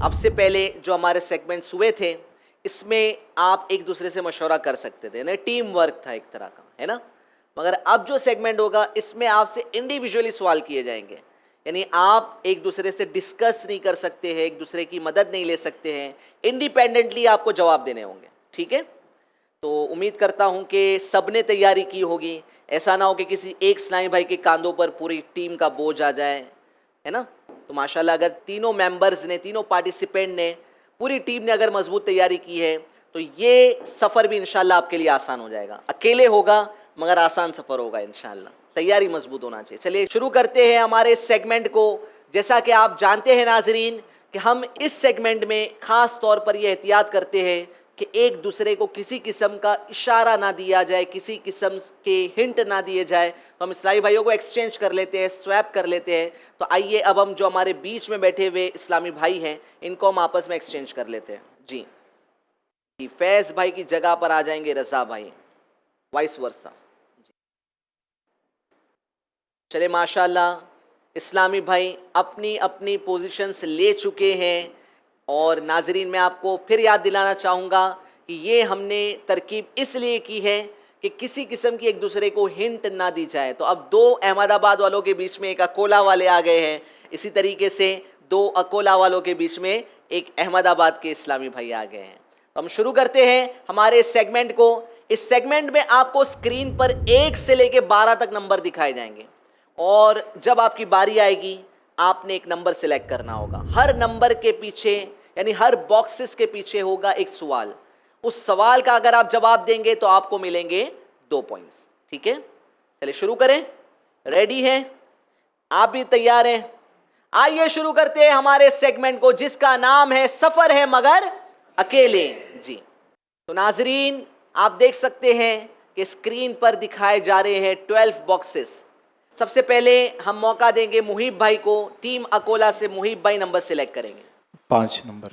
اب سے پہلے جو ہمارے سیگمنٹس ہوئے تھے اس میں آپ ایک دوسرے سے مشورہ کر سکتے تھے، ٹیم ورک تھا ایک طرح کا، ہے نا؟ مگر اب جو سیگمنٹ ہوگا اس میں آپ سے انڈیویجولی سوال کیے جائیں گے، یعنی آپ ایک دوسرے سے ڈسکس نہیں کر سکتے ہیں، ایک دوسرے کی مدد نہیں لے سکتے ہیں، انڈیپینڈنٹلی آپ کو جواب دینے ہوں گے، ٹھیک ہے؟ تو امید کرتا ہوں کہ سب نے تیاری کی ہوگی، ایسا نہ ہو کہ کسی ایک اسلامی بھائی کے کاندھوں پر پوری ٹیم کا بوجھ آ جائے، ہے نا؟ تو ماشاءاللہ اگر تینوں ممبرز نے، تینوں پارٹیسپینٹ نے، پوری ٹیم نے اگر مضبوط تیاری کی ہے تو یہ سفر بھی انشاءاللہ آپ کے لیے آسان ہو جائے گا، اکیلے ہوگا مگر آسان سفر ہوگا انشاءاللہ، تیاری مضبوط ہونا چاہیے۔ چلیے شروع کرتے ہیں ہمارے سیگمنٹ کو۔ جیسا کہ آپ جانتے ہیں ناظرین کہ ہم اس سیگمنٹ میں خاص طور پر یہ احتیاط کرتے ہیں کہ ایک دوسرے کو کسی قسم کا اشارہ نہ دیا جائے، کسی قسم کے ہنٹ نہ دیے جائے، تو ہم اسلامی بھائیوں کو ایکسچینج کر لیتے ہیں، سویپ کر لیتے ہیں۔ تو آئیے اب ہم جو ہمارے بیچ میں بیٹھے ہوئے اسلامی بھائی ہیں ان کو ہم آپس میں ایکسچینج کر لیتے ہیں۔ جی فیض بھائی کی جگہ پر آ جائیں گے رضا بھائی، وائس ورثہ۔ چلے ماشاءاللہ اسلامی بھائی اپنی اپنی پوزیشنز لے چکے ہیں، اور ناظرین میں آپ کو پھر یاد دلانا چاہوں گا کہ یہ ہم نے ترکیب اس لیے کی ہے کہ کسی قسم کی ایک دوسرے کو ہنٹ نہ دی جائے۔ تو اب دو احمد آباد والوں کے بیچ میں ایک اکولا والے آ گئے ہیں، اسی طریقے سے دو اکولا والوں کے بیچ میں ایک احمد آباد کے اسلامی بھائی آ گئے ہیں۔ تو ہم شروع کرتے ہیں ہمارے سیگمنٹ کو۔ اس سیگمنٹ میں آپ کو اسکرین پر 1 سے لے کے 12 تک نمبر دکھائے جائیں گے، اور جب آپ کی باری آئے گی آپ نے ایک نمبر سلیکٹ کرنا ہوگا۔ ہر نمبر کے پیچھے یعنی ہر باکسز کے پیچھے ہوگا ایک سوال، اس سوال کا اگر آپ جواب دیں گے تو آپ کو ملیں گے 2 پوائنٹس، ٹھیک ہے؟ چلے شروع کریں، ریڈی ہیں؟ آپ بھی تیار ہیں؟ آئیے شروع کرتے ہیں ہمارے سیگمنٹ کو جس کا نام ہے سفر ہے مگر اکیلے۔ جی تو ناظرین آپ دیکھ سکتے ہیں کہ اسکرین پر دکھائے جا رہے ہیں 12 باکسز۔ سب سے پہلے ہم موقع دیں گے محیب بھائی کو، ٹیم اکولا سے محیب بھائی نمبر سلیکٹ کریں گے۔ 5 نمبر۔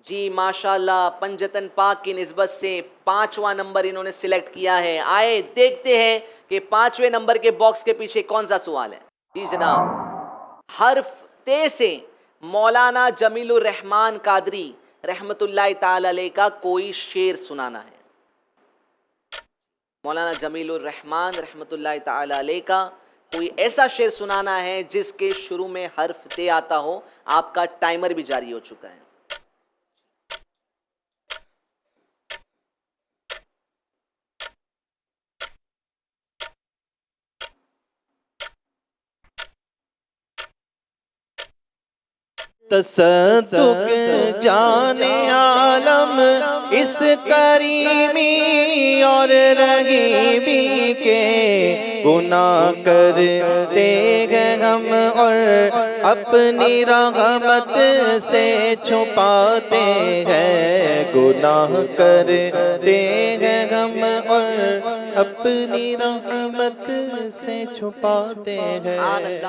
جی ماشاءاللہ پنجتن پاک کی نسبت سے 5واں نمبر انہوں نے سلیکٹ کیا ہے۔ آئے دیکھتے ہیں کہ 5ویں نمبر کے باکس کے پیچھے کون سا سوال ہے۔ جی جناب، حرف تے سے مولانا جمیل الرحمان قادری رحمت اللہ تعالی علیہ کا کوئی شعر سنانا ہے۔ مولانا جمیل الرحمان رحمت اللہ تعالی علیہ کا کوئی ایسا شعر سنانا ہے جس کے شروع میں حرف تے آتا ہو۔ آپ کا ٹائمر بھی جاری ہو چکا ہے۔ تصدق جانے عالم اس کریمی اور رحیمی کے گناہ کرتے ہیں ہم اور اپنی رحمت سے چھپاتے ہیں، گناہ کرتے ہیں ہم اور اپنی رحمت سے چھپاتے ہیں۔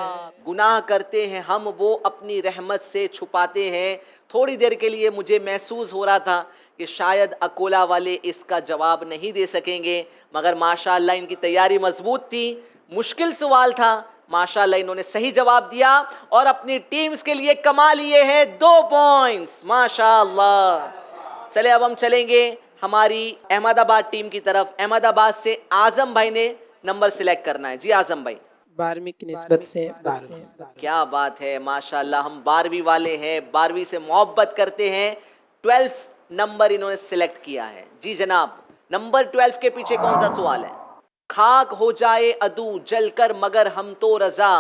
گناہ کرتے ہیں ہم، وہ اپنی رحمت سے چھپاتے ہیں۔ تھوڑی دیر کے لیے مجھے محسوس ہو رہا تھا کہ شاید اکولا والے اس کا جواب نہیں دے سکیں گے، مگر ماشاءاللہ ان کی تیاری مضبوط تھی، مشکل سوال تھا، ماشاءاللہ انہوں نے صحیح جواب دیا اور اپنی ٹیمز کے لیے کما لیے ہیں 2 پوائنٹس، ماشاءاللہ۔ چلے اب ہم چلیں گے ہماری احمد آباد ٹیم کی طرف۔ احمد آباد سے اعظم بھائی نے نمبر سلیکٹ کرنا ہے۔ جی اعظم بھائی۔ 12ویں کی نسبت سے 12۔ کیا بات ہے، ماشاءاللہ ہم 12ویں والے ہیں، 12ویں سے محبت کرتے ہیں۔ 12 نمبر انہوں نے سلیکٹ کیا ہے۔ جی جناب، نمبر 12 کے پیچھے کون سا سوال ہے؟ خاک ہو جائے عدو جل کر مگر ہم تو رضا،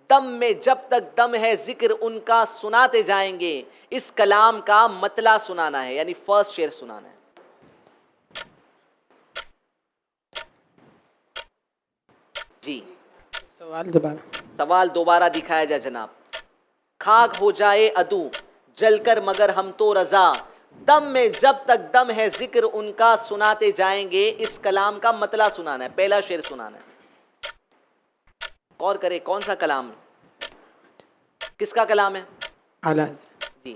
دم میں جب تک دم ہے ذکر ان کا سناتے جائیں گے، اس کلام کا مطلع سنانا ہے، یعنی فرسٹ شعر سنانا ہے۔ جی سوال دوبارہ دکھایا جائے جناب۔ خاک ہو جائے عدو جل کر مگر ہم تو رضا، دم میں جب تک دم ہے ذکر ان کا سناتے جائیں گے، اس کلام کا مطلع سنانا ہے، پہلا شعر سنانا ہے۔ غور کرے کون سا کلام ہے، کس کا کلام ہے؟ اعلیٰ جی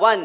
1,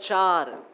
4।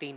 3।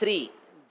3।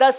10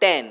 10।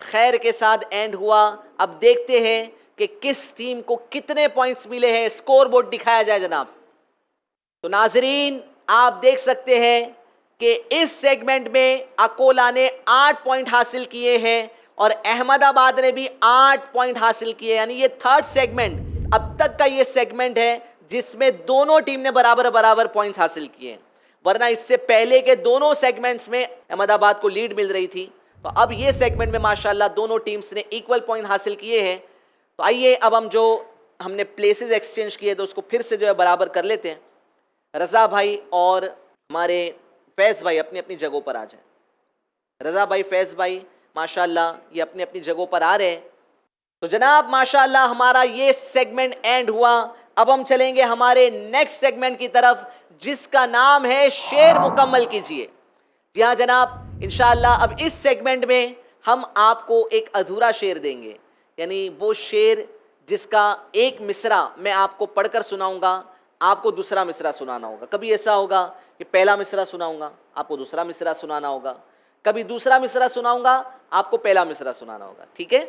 خیر کے ساتھ اینڈ ہوا. اب دیکھتے ہیں کہ کس ٹیم کو کتنے پوائنٹس ملے ہیں. اسکور بورڈ دکھایا جائے جناب. تو ناظرین آپ دیکھ سکتے ہیں کہ اس سیگمنٹ میں اکولا نے 8 پوائنٹ حاصل کیے ہیں اور احمد آباد نے بھی 8 پوائنٹ حاصل کیے. یعنی یہ تھرڈ سیگمنٹ اب تک کا یہ سیگمنٹ ہے جس میں دونوں ٹیم نے برابر پوائنٹس حاصل کیے ہیں. ورنہ اس سے پہلے کے دونوں سیگمنٹس میں احمد آباد کو لیڈ مل رہی تھی. تو اب یہ سیگمنٹ میں ماشاءاللہ دونوں ٹیمز نے ایکول پوائنٹ حاصل کیے ہیں. تو آئیے اب ہم نے پلیسز ایکسچینج کیے تو اس کو پھر سے جو ہے برابر کر لیتے ہیں. رضا بھائی اور ہمارے فیض بھائی اپنی اپنی جگہوں پر آ جائیں. رضا بھائی فیض بھائی ماشاءاللہ یہ اپنی اپنی جگہوں پر آ رہے ہیں. تو جناب ماشاءاللہ ہمارا یہ سیگمنٹ اینڈ ہوا. اب ہم چلیں گے ہمارے نیکسٹ سیگمنٹ کی طرف جس کا نام ہے شعر مکمل کیجئے. جی ہاں جناب انشاءاللہ اب اس سیگمنٹ میں ہم آپ کو ایک ادھورا شعر دیں گے. یعنی وہ شعر جس کا ایک مصرع میں آپ کو پڑھ کر سناؤں گا, آپ کو دوسرا مصرع سنانا ہوگا. کبھی ایسا ہوگا کہ پہلا مصرع سناؤں گا, آپ کو دوسرا مصرع سنانا ہوگا. کبھی دوسرا مصرع سناؤں گا, آپ کو پہلا مصرع سنانا ہوگا. ٹھیک ہے,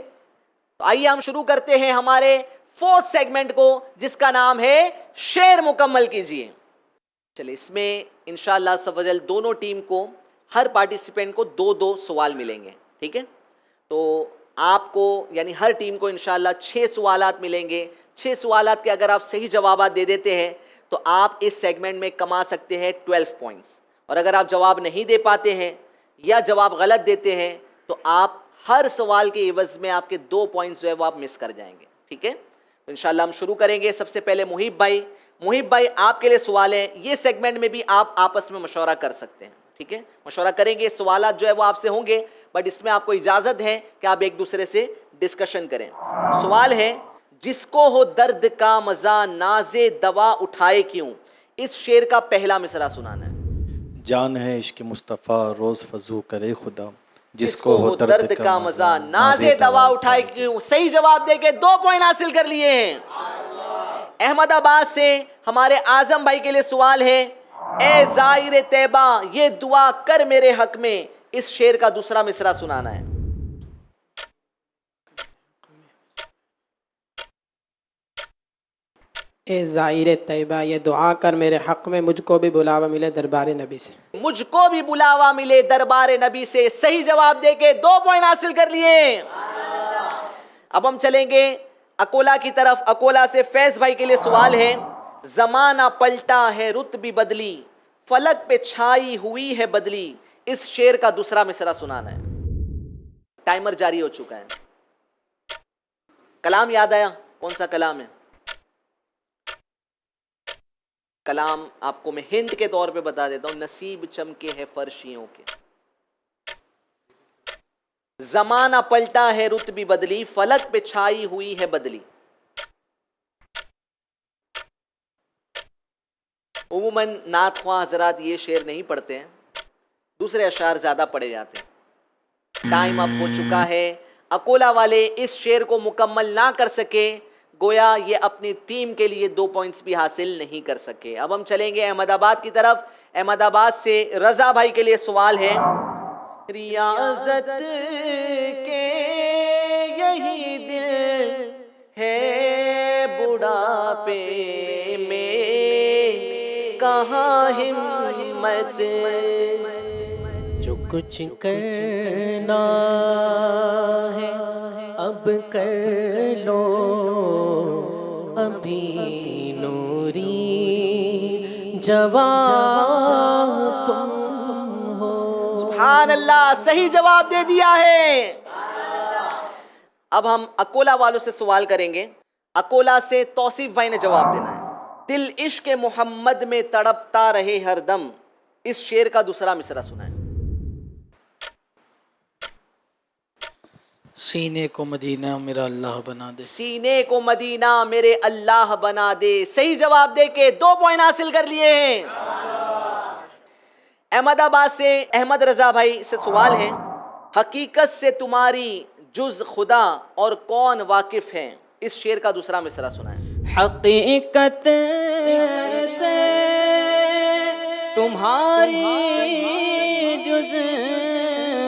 تو آئیے ہم شروع کرتے ہیں ہمارے فورتھ سیگمنٹ کو جس کا نام ہے شعر مکمل کیجئے. چلے اس میں انشاءاللہ سوجل دونوں ٹیم کو ہر پارٹیسپینٹ کو 2 سوال ملیں گے. ٹھیک ہے, تو آپ کو یعنی ہر ٹیم کو انشاءاللہ 6 سوالات ملیں گے. 6 سوالات کے اگر آپ صحیح جوابات دے دیتے ہیں تو آپ اس سیگمنٹ میں کما سکتے ہیں 12 پوائنٹس. اور اگر آپ جواب نہیں دے پاتے ہیں یا جواب غلط دیتے ہیں تو آپ ہر سوال کے عوض میں آپ کے 2 پوائنٹس جو ہے وہ آپ مس کر جائیں گے. ٹھیک ہے, تو انشاءاللہ ہم شروع کریں گے. سب سے پہلے محیب بھائی آپ کے لیے سوال ہے. یہ سیگمنٹ میں بھی آپ آپس میں مشورہ کر سکتے ہیں. ٹھیک ہے, مشورہ کریں گے. سوالات جو ہے وہ آپ سے ہوں گے بٹ اس میں آپ کو اجازت ہے کہ آپ ایک دوسرے سے ڈسکشن کریں. سوال ہے جس کو ہو درد کا مزہ ناز دوا اٹھائے کیوں. اس شعر کا پہلا مصرع سنانا ہے. جان ہے عشق مصطفیٰ روز فضو کرے خدا جس کو ہو درد کا مزہ ناز دوا اٹھائے کیوں. صحیح جواب دے کے 2 پوائنٹ حاصل کر لیے ہیں. احمد آباد سے ہمارے اعظم بھائی کے لیے سوال ہے اے زائر طیبہ یہ دعا کر میرے حق میں. اس شعر کا دوسرا مصرع سنانا ہے. اے زائر طیبہ یہ دعا کر میرے حق میں مجھ کو بھی بلاوا ملے دربار نبی سے. مجھ کو بھی بلاوا ملے دربار نبی سے. صحیح جواب دے کے 2 پوائنٹ حاصل کر لیے. اب ہم چلیں گے اکولا کی طرف. اکولا سے فیض بھائی کے لیے سوال ہے زمانہ پلٹا ہے رت بھی بدلی فلک پہ چھائی ہوئی ہے بدلی. اس شعر کا دوسرا مصرع سنانا ہے. ٹائمر جاری ہو چکا ہے. کلام یاد آیا؟ کون سا کلام ہے؟ کلام آپ کو میں ہنٹ کے طور پہ بتا دیتا ہوں. نصیب چمکے ہے فرشیوں کے. زمانہ پلٹا ہے رت بھی بدلی فلک پہ چھائی ہوئی ہے بدلی. عموماً نعت خواہ حضرات یہ شعر نہیں پڑھتے ہیں, دوسرے اشعار زیادہ پڑھے جاتے ہیں. ٹائم اب ہو چکا ہے. اکولا والے اس شعر کو مکمل نہ کر سکے, گویا یہ اپنی ٹیم کے لیے 2 پوائنٹس بھی حاصل نہیں کر سکے. اب ہم چلیں گے احمد آباد کی طرف. احمد آباد سے رضا بھائی کے لیے سوال ہے ریاضت کے یہی دل ہے بڑھاپے میں کہاں ہمت جو کچھ کرنا ہے اب کر لو ابھی نوری جوان تم ہو. سبحان اللہ, صحیح جواب دے دیا ہے. اب ہم اکولا والوں سے سوال کریں گے. اکولا سے توصیف بھائی نے جواب دینا ہے. دل عشق محمد میں تڑپتا رہے ہر دم. اس شعر کا دوسرا مصرع سنائیں. سینے کو مدینہ میرا اللہ بنا دے. سینے کو مدینہ میرے اللہ بنا دے. صحیح جواب دے کے 2 پوائنٹ حاصل کر لیے ہیں. احمد آباد سے احمد رضا بھائی سے سوال ہے حقیقت سے تمہاری جز خدا اور کون واقف ہیں. اس شعر کا دوسرا مصرع سنائیں. حقیقت سے تمہاری جز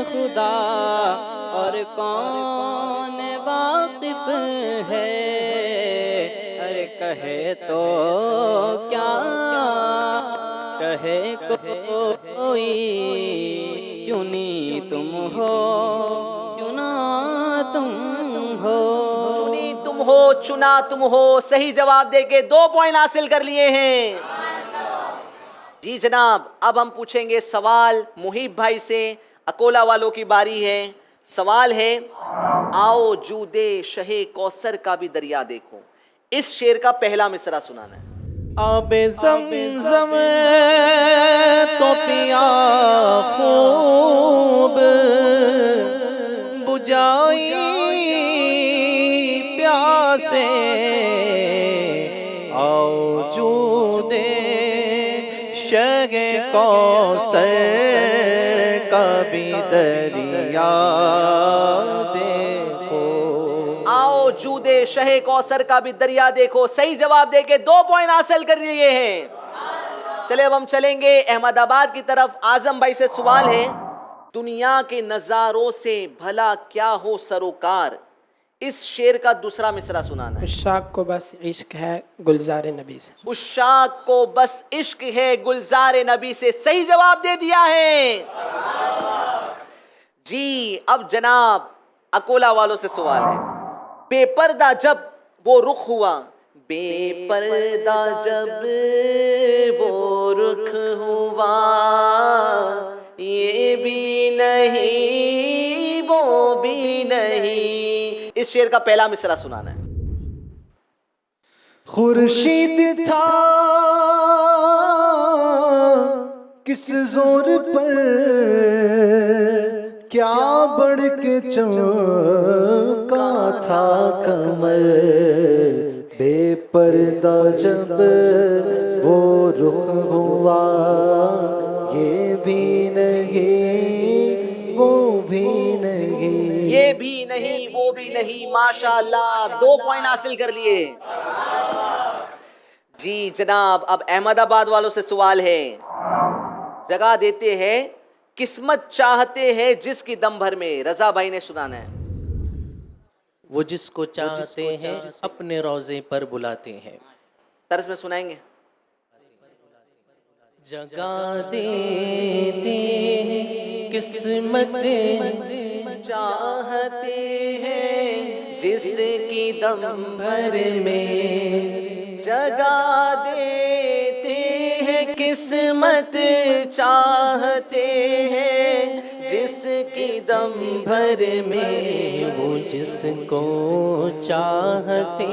خدا اور کون واقف ہے، ارے کہے تو کیا کہے کوئی، چنی تم ہو چنا تم ہو، چنی تم ہو چنا تم ہو، صحیح جواب دے کے 2 پوائنٹ حاصل کر لیے ہیں۔ جی جناب، اب ہم پوچھیں گے سوال محیب بھائی سے، اکولا والوں کی باری ہے۔ سوال ہے، آؤ جود شہ کوثر کا بھی دریا دیکھو، اس شعر کا پہلا مصرع سنانا ہے۔ آب زمزم تو پیا خوب، بجائی پیاسے، آؤ جود شہ کوثر کا بھی دریا دیکھو، آؤ جود شہ کوثر کا بھی دریا دیکھو، صحیح جواب دے کے 2 پوائنٹ حاصل کر لیے ہیں۔ چلے اب ہم چلیں گے احمد آباد کی طرف۔ اعظم بھائی سے سوال ہے، دنیا کے نظاروں سے بھلا کیا ہو سروکار، اس شعر کا دوسرا مصرع سنانا ہے۔ عشاق کو بس عشق ہے گلزار نبی سے، عشاق کو بس عشق ہے گلزار نبی سے، صحیح جواب دے دیا ہے۔ جی اب جناب اکولا والوں سے سوال ہے، بے پردہ جب وہ رخ ہوا، بے پردہ جب وہ رخ ہوا، یہ بھی نہیں وہ بھی نہیں، اس شعر کا پہلا مصرع سنانا ہے۔ خورشید تھا کس زور پر، کیا بڑھ کے چمکا تھا کمر، بے پردہ جب وہ رخ ہوا، یہ بھی نہیں وہ بھی نہیں، یہ بھی نہیں وہ بھی نہیں، ماشاءاللہ 2 پوائنٹ حاصل کر لیے۔ جی جناب اب احمد آباد والوں سے سوال ہے، جگہ دیتے ہیں قسمت چاہتے ہیں جس کی دم بھر میں، رضا بھائی نے سنانا ہے۔ وہ جس کو چاہتے ہیں اپنے روضے پر بلاتے ہیں، طرز میں سنائیں گے۔ جگہ دیتے ہیں قسمت چاہتے ہیں جس کی دم بھر میں، جگہ دیتے ہیں قسمت چاہتے ہیں جس کی دم بھر میں، وہ جس کو چاہتے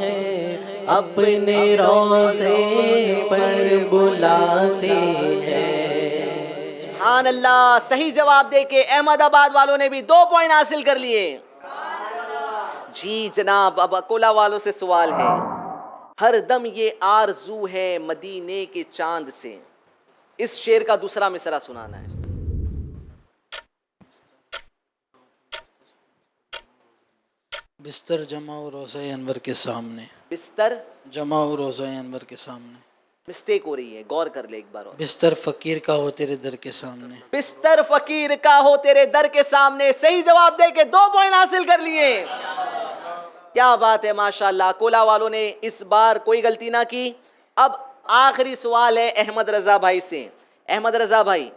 ہیں اپنے روضے پر بلاتے ہیں۔ سبحان اللہ، صحیح جواب دے کے احمد آباد والوں نے بھی 2 پوائنٹ حاصل کر لیے۔ جی جناب اب اکولا والوں سے سوال ہے، ہر دم یہ آرزو ہے مدینے کے چاند سے، اس شعر کا دوسرا مصرع سنانا ہے۔ بستر جماؤ روضہ انور کے سامنے، بستر جماؤ روضہ انور کے سامنے، مسٹیک ہو رہی ہے، غور کر لے ایک بار اور۔ بستر فقیر کا ہو تیرے در کے سامنے، بستر فقیر کا ہو تیرے در کے سامنے، صحیح جواب دے کے 2 پوائنٹ حاصل کر لیے۔ کیا بات ہے ماشاءاللہ، کولا والوں نے اس بار کوئی غلطی نہ کی۔ اب آخری سوال ہے احمد رضا بھائی سے۔ احمد رضا بھائی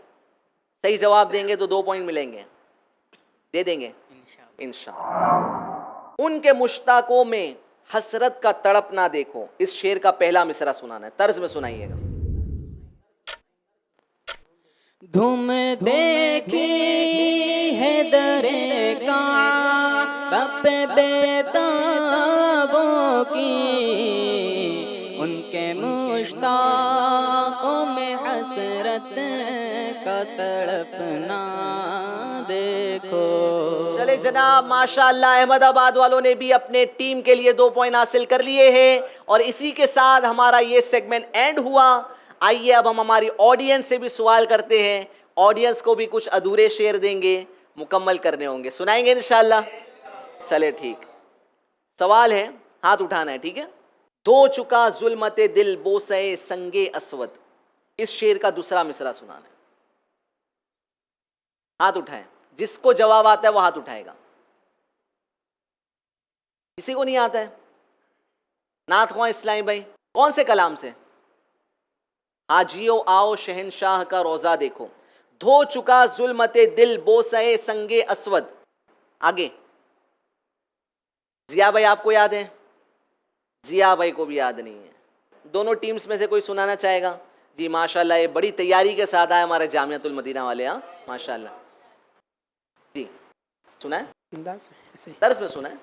صحیح جواب دیں گے تو 2 پوائنٹ ملیں گے، دے دیں گے انشاءاللہ۔ ان کے مشتاقوں میں حسرت کا تڑپ نہ دیکھو، اس شعر کا پہلا مصرع سنانا ہے، طرز میں سنائیے گا۔ دھوم دیکھی ہے درے کعبہ پہ بیتابوں کی، ان کے مشتاقوں میں حسرت کا تڑپنا دیکھو۔ چلے جناب ماشاءاللہ احمد آباد والوں نے بھی اپنے ٹیم کے لیے 2 پوائنٹ حاصل کر لیے ہیں، اور اسی کے ساتھ ہمارا یہ سیگمنٹ اینڈ ہوا۔ آئیے اب ہم ہماری آڈینس سے بھی سوال کرتے ہیں، آڈینس کو بھی کچھ ادھورے شعر دیں گے، مکمل کرنے ہوں گے، سنائیں گے انشاءاللہ۔ چلے ٹھیک، سوال ہے، ہاتھ اٹھانا ہے، ٹھیک ہے۔ دھو چکا ظلمت دل بوسے سنگ اسود، اس شعر کا دوسرا مصرع سنانا ہے، ہاتھ اٹھائیں۔ جس کو جواب آتا ہے وہ ہاتھ اٹھائے گا. کسی کو نہیں آتا ہے؟ نعت خواں اسلامی بھائی کون سے کلام سے؟ حاجیو آؤ شہنشاہ کا روزہ دیکھو، دھو چکا ظلمت دل بوسے سنگ اسود. آگے ضیاء بھائی آپ کو یاد ہے؟ ضیاء بھائی کو بھی یاد نہیں ہے. دونوں ٹیمز میں سے کوئی سنانا چاہے گا؟ جی ماشاءاللہ، یہ بڑی تیاری کے ساتھ آئے ہمارے جامعۃ المدینہ والے. ہاں ماشاءاللہ. جی سنا ہے، درس میں سنا ہے.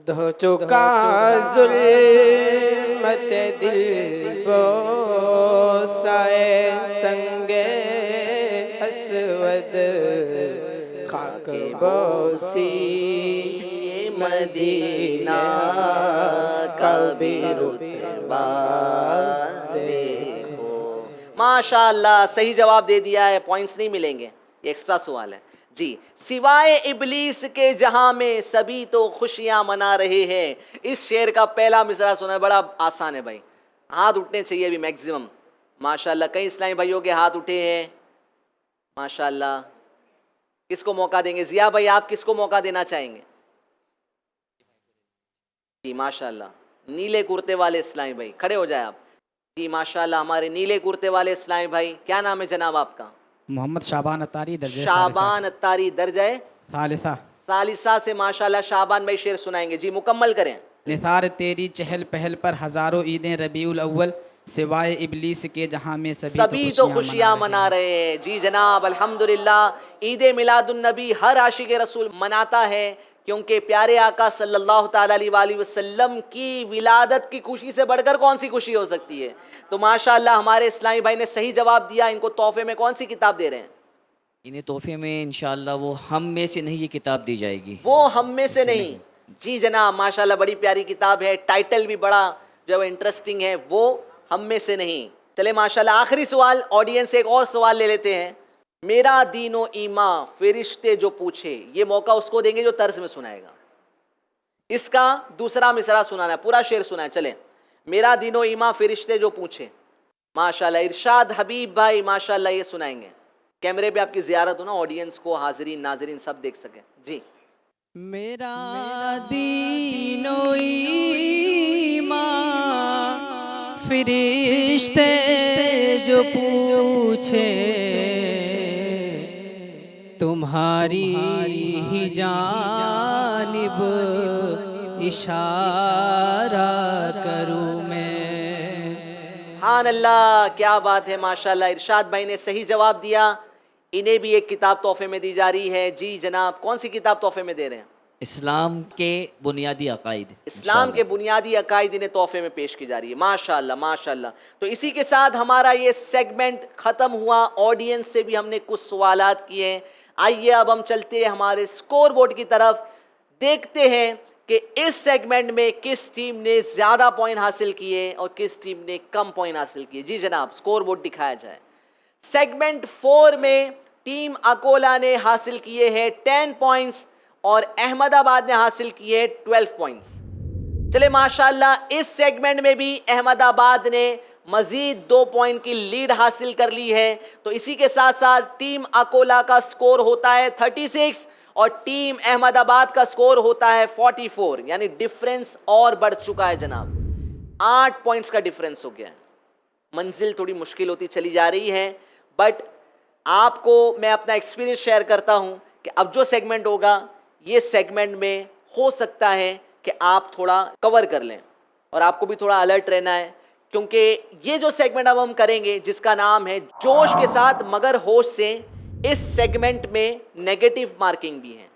دھو چکا ظلمت دل بوسائے سنگ اسود، خاک بوسی مدینہ کا بھی رتبہ دیکھو. ماشاءاللہ صحیح جواب دے دیا ہے، پوائنٹس نہیں ملیں گے، یہ ایکسٹرا سوال ہے. جی سوائے ابلیس کے جہاں میں سبھی تو خوشیاں منا رہے ہیں. اس شعر کا پہلا مصرع سنا ہے، بڑا آسان ہے بھائی. ہاتھ اٹھنے چاہیے ابھی میکسیمم. ماشاءاللہ کئی اسلامی بھائیوں کے ہاتھ اٹھے ہیں. ماشاءاللہ کس کو موقع دیں گے؟ ضیاء بھائی آپ کس کو موقع دینا چاہیں گے؟ جی ماشاءاللہ نیلے کرتے والے اسلامی بھائی کھڑے ہو جائے آپ. جی ماشاءاللہ ہمارے نیلے کرتے والے اسلامی بھائی، کیا نام ہے جناب آپ کا؟ محمد شعبان اتاری، درجہ شعبان اتاری، درجہ ثالثہ. ثالثہ سے. ماشاءاللہ شعبان بھائی شعر سنائیں گے. جی مکمل کریں. نثار تیری چہل پہل پر ہزاروں عیدیں ربیع الاول، سوائے ابلیس کے جہاں میں سبھی تو خوشیاں منا رہے ہیں. جی جناب الحمدللہ عید میلاد النبی ہر عاشق رسول مناتا ہے، کیونکہ پیارے آقا صلی اللہ تعالیٰ علیہ وآلہ وسلم کی ولادت کی خوشی سے بڑھ کر کون سی خوشی ہو سکتی ہے؟ تو ماشاءاللہ ہمارے اسلامی بھائی نے صحیح جواب دیا. ان کو تحفے میں کون سی کتاب دے رہے ہیں؟ انہیں تحفے میں انشاءاللہ وہ ہم میں سے نہیں یہ کتاب دی جائے گی. وہ ہم میں سے نہیں. جی جناب ماشاءاللہ بڑی پیاری کتاب ہے، ٹائٹل بھی بڑا جو انٹرسٹنگ ہے، وہ ہم میں سے نہیں. چلے ماشاءاللہ آخری سوال آڈینس سے ایک اور سوال لے لیتے ہیں. میرا دین و ایمان فرشتے جو پوچھے، یہ موقع اس کو دیں گے جو طرز میں سنائے گا. اس کا دوسرا مصرع سنانا ہے، پورا شعر سنا ہے. چلیں میرا دین و ایمان فرشتے جو پوچھے. ماشاءاللہ ارشاد حبیب بھائی ماشاءاللہ یہ سنائیں گے. کیمرے پہ آپ کی زیارت ہو نا، آڈینس کو حاضرین ناظرین سب دیکھ سکیں. جی میرا دین و ایمان فرشتے جو پوچھے، تمہاری ہی جانب اشارہ کروں میں. سبحان اللہ، کیا بات ہے. ماشاءاللہ ارشاد بھائی نے صحیح جواب دیا. انہیں بھی ایک کتاب تحفے میں دی جا رہی ہے. جی جناب کون سی کتاب تحفے میں دے رہے ہیں؟ اسلام کے بنیادی عقائد. اسلام کے بنیادی عقائد انہیں تحفے میں پیش کی جا رہی ہے. ماشاءاللہ ماشاءاللہ. تو اسی کے ساتھ ہمارا یہ سیگمنٹ ختم ہوا. آڈینس سے بھی ہم نے کچھ سوالات کیے ہیں. آئیے اب ہم چلتے ہیں ہمارے سکور بورڈ کی طرف، دیکھتے ہیں کہ اس سیگمنٹ میں کس ٹیم نے زیادہ پوائنٹ حاصل کیے اور کس ٹیم نے کم پوائنٹ حاصل کیے. جی جناب سکور بورڈ دکھایا جائے. سیگمنٹ 4 میں ٹیم اکولا نے حاصل کیے ہیں 10 پوائنٹس اور احمد آباد نے حاصل کیے 12 پوائنٹس. چلے ماشاءاللہ اس سیگمنٹ میں بھی احمد آباد نے مزید 2 پوائنٹ کی لیڈ حاصل کر لی ہے. تو اسی کے ساتھ ساتھ ٹیم اکولا کا سکور ہوتا ہے 36 اور ٹیم احمد آباد کا سکور ہوتا ہے 44، یعنی ڈیفرنس اور بڑھ چکا ہے جناب. 8 پوائنٹس کا ڈیفرنس ہو گیا ہے. منزل تھوڑی مشکل ہوتی چلی جا رہی ہے، بٹ آپ کو میں اپنا ایکسپیرینس شیئر کرتا ہوں کہ اب جو سیگمنٹ ہوگا یہ سیگمنٹ میں ہو سکتا ہے کہ آپ تھوڑا کور کر لیں اور آپ کو بھی تھوڑا الرٹ رہنا ہے، کیونکہ یہ جو سیگمنٹ اب ہم کریں گے جس کا نام ہے جوش کے ساتھ مگر ہوش سے، اس سیگمنٹ میں نیگیٹو مارکنگ بھی ہے.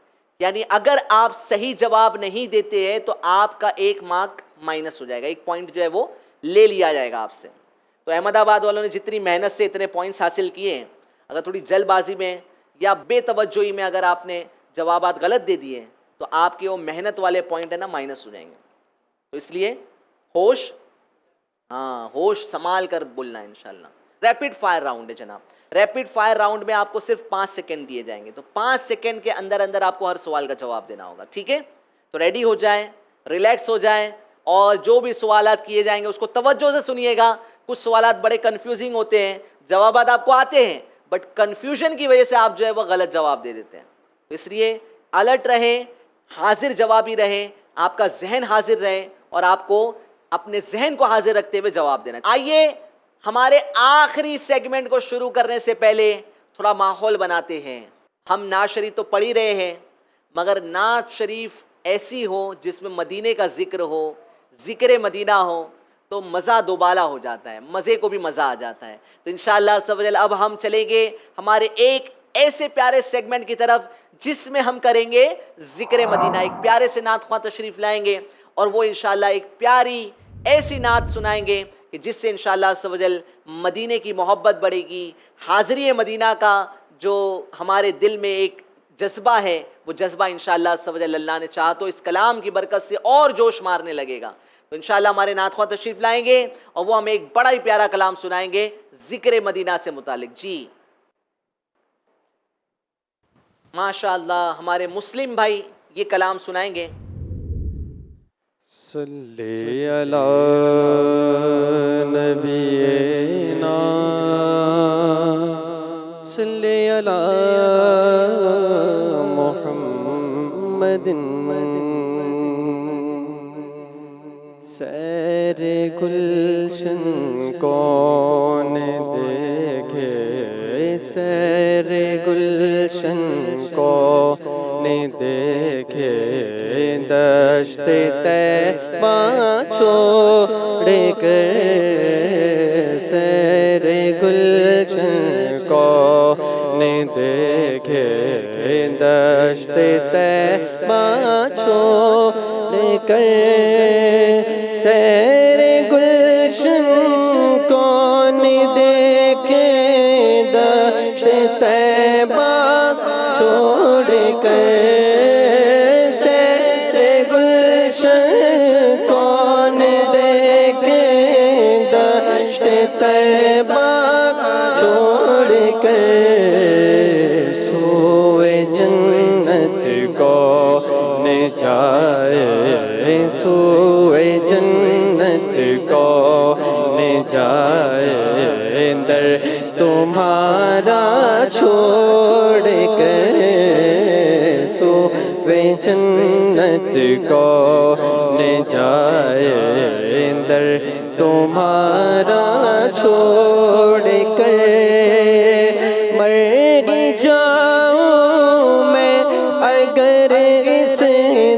یعنی اگر آپ صحیح جواب نہیں دیتے ہیں تو آپ کا 1 مارک مائنس ہو جائے گا، 1 پوائنٹ جو ہے وہ لے لیا جائے گا آپ سے. تو احمد آباد والوں نے جتنی محنت سے اتنے پوائنٹس حاصل کیے ہیں، اگر تھوڑی جلد بازی میں یا بے توجہی میں اگر آپ نے جوابات غلط دے دیے تو آپ کے وہ محنت والے پوائنٹ ہیں نا مائنس ہو جائیں گے. تو اس لیے ہوش، ہوش سنبھال کر بولنا ہے انشاءاللہ. ریپڈ فائر راؤنڈ ہے جناب. ریپڈ فائر راؤنڈ میں آپ کو صرف 5 سیکنڈ دیے جائیں گے، تو 5 سیکنڈ کے اندر اندر آپ کو ہر سوال کا جواب دینا ہوگا. ٹھیک ہے؟ تو ریڈی ہو جائیں، ریلیکس ہو جائیں، اور جو بھی سوالات کیے جائیں گے اس کو توجہ سے سنیے گا. کچھ سوالات بڑے کنفیوزنگ ہوتے ہیں، جوابات آپ کو آتے ہیں بٹ کنفیوژن کی وجہ سے آپ جو ہے وہ غلط جواب دے دیتے ہیں. اس لیے الرٹ رہیں, حاضر جوابی رہیں, آپ کا ذہن حاضر رہے اور آپ کو اپنے ذہن کو حاضر رکھتے ہوئے جواب دینا. آئیے ہمارے آخری سیگمنٹ کو شروع کرنے سے پہلے تھوڑا ماحول بناتے ہیں. ہم نعت شریف تو پڑھ ہی رہے ہیں, مگر نعت شریف ایسی ہو جس میں مدینے کا ذکر ہو, ذکر مدینہ ہو, تو مزہ دوبالا ہو جاتا ہے, مزے کو بھی مزہ آ جاتا ہے. تو انشاءاللہ عز و جل اب ہم چلیں گے ہمارے ایک ایسے پیارے سیگمنٹ کی طرف جس میں ہم کریں گے ذکر مدینہ. ایک پیارے سے نعت خواں تشریف لائیں گے اور وہ انشاءاللہ ایک پیاری ایسی نعت سنائیں گے کہ جس سے انشاءاللہ عز و جل مدینے کی محبت بڑھے گی. حاضری مدینہ کا جو ہمارے دل میں ایک جذبہ ہے, وہ جذبہ انشاءاللہ عز و جل اللہ نے چاہا تو اس کلام کی برکت سے اور جوش مارنے لگے گا. تو انشاءاللہ ہمارے نعت خواں تشریف لائیں گے اور وہ ہمیں ایک بڑا ہی پیارا کلام سنائیں گے ذکر مدینہ سے متعلق. جی ماشاءاللہ ہمارے مسلم بھائی یہ کلام سنائیں گے. صلی علی نبینا صلی علی محمد. سیر گلشن کون دیکھے, سیر گلشن کون دیکھے, دشت طیبہ چھوڑ کر, سیر گلشن کون دیکھے, دشت طیبہ چھوڑ کر, سیر گلشن کون دیکھے, دشت طیبہ چھوڑ کر, سیر گلشن کون دیکھے, دشت طیبہ چھوڑ کر, سوئے جنت کو جائے, سوئے جنت کو جائے, در تمہارا چھوڑ کر, سوئے جنت کو جائے, در تمہارا چھوڑ کر, مر گی جاؤں میں اگر اس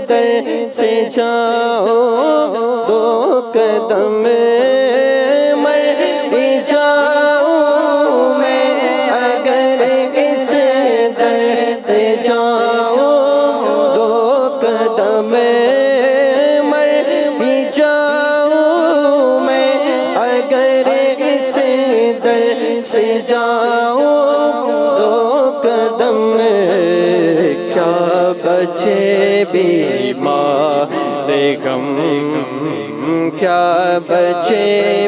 در سے جاؤں دو قدم, مر بھی جاؤں میں اگر اس در سے جاؤں دو قدم, مر بھی جاؤں میں اگر اس در سے جاؤں دو قدم, کیا بچے بیمار غم, کیا بچے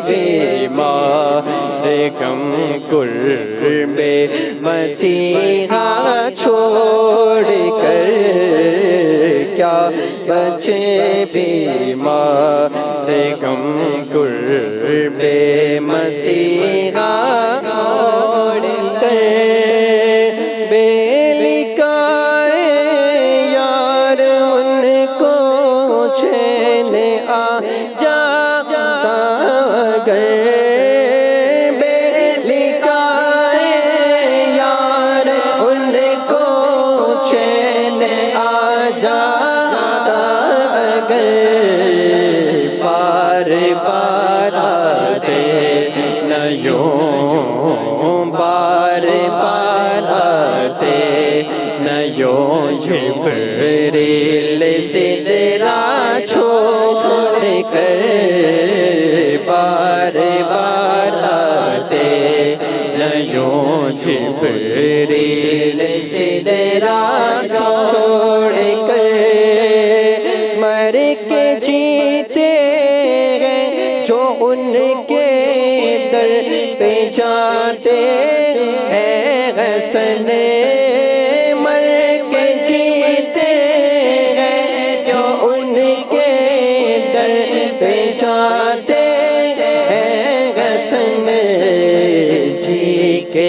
بیمار غم, قرب مسیحا چھوڑ کر, کیا بچے بیمار غم, قرب مسیحا چھوڑ کر, بیلی کا یار ان کو چین آ جاتا اگر, بیلی کا یار ان کو چین آ جاتا اگر, بار بار آتے نہ یوں, بار بار آتے نہ یوں, جبریل سدرا چھوڑ کر, بار بار آتے نہ یوں, جبریل سدرا چھوڑ کر, مر کے جیتے ہیں جو ان کے در پہ جاتے ہیں حسن, مر کے جیتے ہیں جو ان کے در پہ جاتے ہیں حسن, جی کے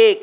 1,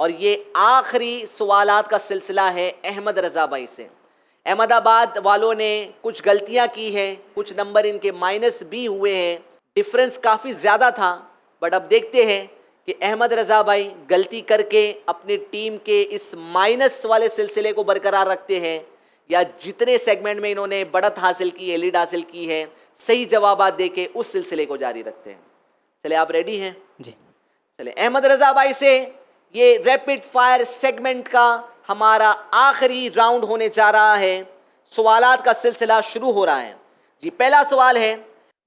اور یہ آخری سوالات کا سلسلہ ہے احمد رضا بھائی سے. احمد آباد والوں نے کچھ غلطیاں کی ہیں, کچھ نمبر ان کے مائنس بھی ہوئے ہیں, ڈفرنس کافی زیادہ تھا, بٹ اب دیکھتے ہیں کہ احمد رضا بھائی غلطی کر کے اپنی ٹیم کے اس مائنس والے سلسلے کو برقرار رکھتے ہیں یا جتنے سیگمنٹ میں انہوں نے بڑھت حاصل کی ہے, لیڈ حاصل کی ہے, صحیح جوابات دے کے اس سلسلے کو جاری رکھتے ہیں. چلے آپ ریڈی ہیں؟ جی. چلے احمد رضا بھائی سے یہ ریپڈ فائر سیگمنٹ کا ہمارا آخری راؤنڈ ہونے جا رہا ہے. سوالات کا سلسلہ شروع ہو رہا ہے. جی پہلا سوال ہے,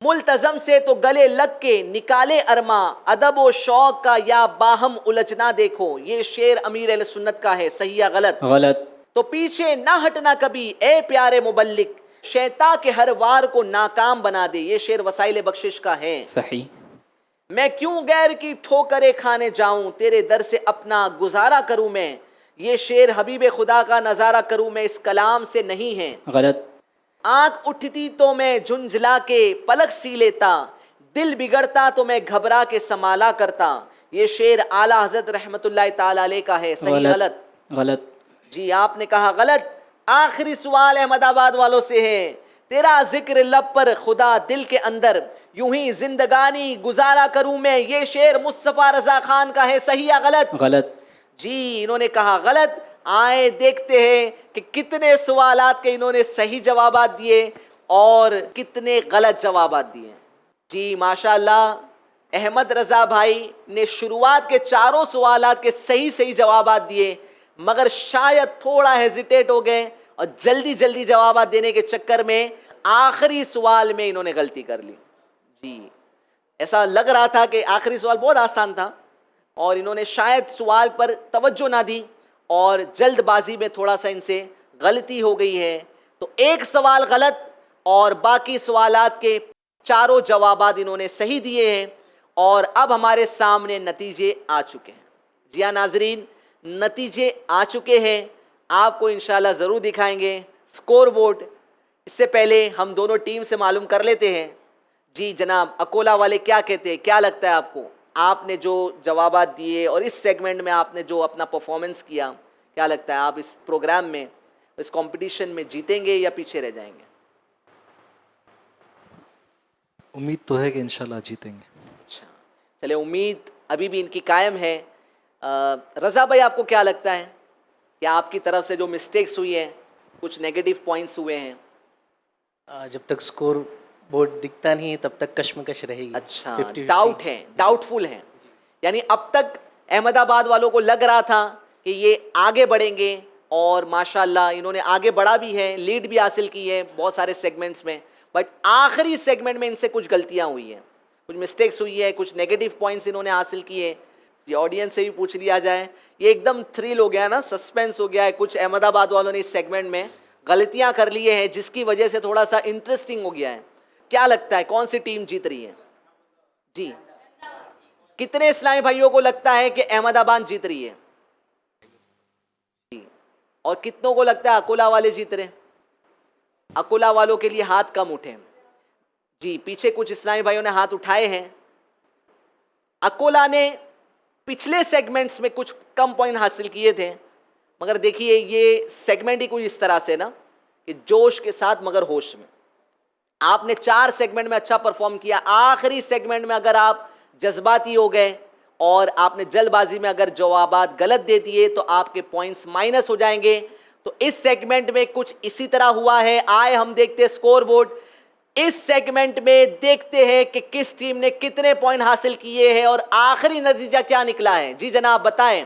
ملتزم سے تو گلے لگ کے نکالے ارماں, ادب و شوق کا یا باہم الجھنا دیکھو. یہ شعر امیر اہل سنت کا ہے, صحیح یا غلط؟ غلط. تو پیچھے نہ ہٹنا کبھی اے پیارے مبلغ, شیطان کے ہر وار کو ناکام بنا دے. یہ شعر وسائل بخشش کا ہے. صحیح. میں کیوں غیر کی ٹھوکریں کھانے جاؤں, تیرے در سے اپنا گزارا کروں میں. یہ شعر حبیب خدا کا نظارہ کروں میں, اس کلام سے نہیں ہے. غلط. آنکھ اٹھتی تو میں جھنجھلا کے پلک سی لیتا, دل بگڑتا تو میں گھبرا کے سنبھالا کرتا. یہ شعر اعلیٰ حضرت رحمت اللہ تعالی علیہ کا ہے. صحیح غلط؟ غلط. جی آپ نے کہا غلط. آخری سوال احمد آباد والوں سے ہے, تیرا ذکر لب پر خدا دل کے اندر, یوں ہی زندگانی گزارا کروں میں. یہ شعر مصطفیٰ رضا خان کا ہے. صحیح یا غلط؟ غلط. جی انہوں نے کہا غلط. آئے دیکھتے ہیں کہ کتنے سوالات کے انہوں نے صحیح جوابات دیے اور کتنے غلط جوابات دیے. جی ماشاءاللہ احمد رضا بھائی نے شروعات کے چاروں سوالات کے صحیح جوابات دیے, مگر شاید تھوڑا ہیزیٹیٹ ہو گئے اور جلدی جوابات دینے کے چکر میں آخری سوال میں انہوں نے غلطی کر لی. جی ایسا لگ رہا تھا کہ آخری سوال بہت آسان تھا اور انہوں نے شاید سوال پر توجہ نہ دی اور جلد بازی میں تھوڑا سا ان سے غلطی ہو گئی ہے. تو ایک سوال غلط اور باقی سوالات کے چاروں جوابات انہوں نے صحیح دیے ہیں اور اب ہمارے سامنے نتیجے آ چکے ہیں. جی ہاں ناظرین, نتیجے آ چکے ہیں, آپ کو انشاءاللہ ضرور دکھائیں گے سکور بورڈ. اس سے پہلے ہم دونوں ٹیم سے معلوم کر لیتے ہیں. جی جناب اکولا والے کیا کہتے ہیں, کیا لگتا ہے آپ کو, آپ نے جو جوابات دیے اور اس سیگمنٹ میں آپ نے جو اپنا پرفارمنس کیا, کیا لگتا ہے آپ اس پروگرام میں, اس کمپٹیشن میں جیتیں گے یا پیچھے رہ جائیں گے؟ امید تو ہے کہ انشاءاللہ جیتیں گے. اچھا چلے, امید ابھی بھی ان کی قائم ہے. رضا بھائی آپ کو کیا لگتا ہے کہ آپ کی طرف سے جو مسٹیکس ہوئی ہیں, کچھ نیگیٹو پوائنٹس ہوئے ہیں؟ جب تک سکور بورڈ دکھتا نہیں تب تک کشمکش رہے گی. اچھا ڈاؤٹ ہے, ڈاؤٹ فل ہیں. یعنی اب تک احمد آباد والوں کو لگ رہا تھا کہ یہ آگے بڑھیں گے اور ماشاءاللہ انہوں نے آگے بڑھا بھی ہے, لیڈ بھی حاصل کی ہے بہت سارے سیگمنٹس میں, بٹ آخری سیگمنٹ میں ان سے کچھ غلطیاں ہوئی ہیں, کچھ مسٹیکس ہوئی ہے, کچھ نیگیٹو پوائنٹس انہوں نے حاصل کیے. یہ آڈینس سے بھی پوچھ لیا جائے, یہ ایک دم تھرل ہو گیا نا, سسپینس ہو گیا ہے. کچھ احمد آباد والوں نے اس سیگمنٹ میں غلطیاں کر لیے ہیں جس کی وجہ سے تھوڑا سا انٹرسٹنگ ہو گیا ہے. کیا لگتا ہے کون سی ٹیم جیت رہی ہے؟ جی کتنے اسلامی بھائیوں کو لگتا ہے کہ احمد آباد جیت رہی ہے؟ اور کتنوں کو لگتا ہے اکولا والے جیت رہے ہیں؟ اکولا والوں کے لیے ہاتھ کم اٹھے. جی پیچھے کچھ اسلامی بھائیوں نے ہاتھ اٹھائے ہیں. اکولا نے پچھلے سیگمنٹس میں کچھ کم پوائنٹ حاصل کیے تھے, مگر دیکھیے یہ سیگمنٹ ہی کچھ اس طرح سے نا کہ جوش کے ساتھ مگر ہوش میں. آپ نے 4 سیگمنٹ میں اچھا پرفارم کیا, آخری سیگمنٹ میں اگر آپ جذباتی ہو گئے اور آپ نے جلد بازی میں اگر جوابات غلط دے دیے تو آپ کے پوائنٹس مائنس ہو جائیں گے. تو اس سیگمنٹ میں کچھ اسی طرح ہوا ہے. آئے ہم دیکھتے سکور بورڈ, اس سیگمنٹ میں دیکھتے ہیں کہ کس ٹیم نے کتنے پوائنٹ حاصل کیے ہیں اور آخری نتیجہ کیا نکلا ہے. جی جناب بتائیں.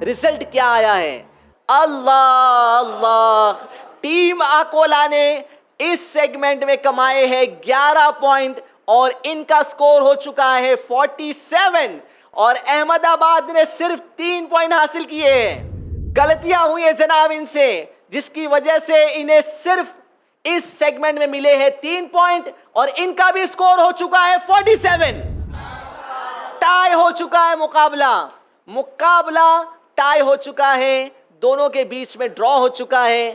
رزلٹ کیا آیا ہے؟ اللہ اللہ, ٹیم اکولا نے اس سیگمنٹ میں کمائے ہیں 11 پوائنٹ اور ان کا سکور ہو چکا ہے 47, اور احمد آباد نے صرف 3 پوائنٹ حاصل کیے ہیں. غلطیاں ہوئی ہیں جناب ان سے, جس کی وجہ سے انہیں صرف اس سیگمنٹ میں ملے ہیں 3 پوائنٹ اور ان کا بھی سکور ہو چکا ہے 47. ٹائی ہو چکا ہے مقابلہ ٹائی ہو چکا ہے, دونوں کے بیچ میں ڈرا ہو چکا ہے.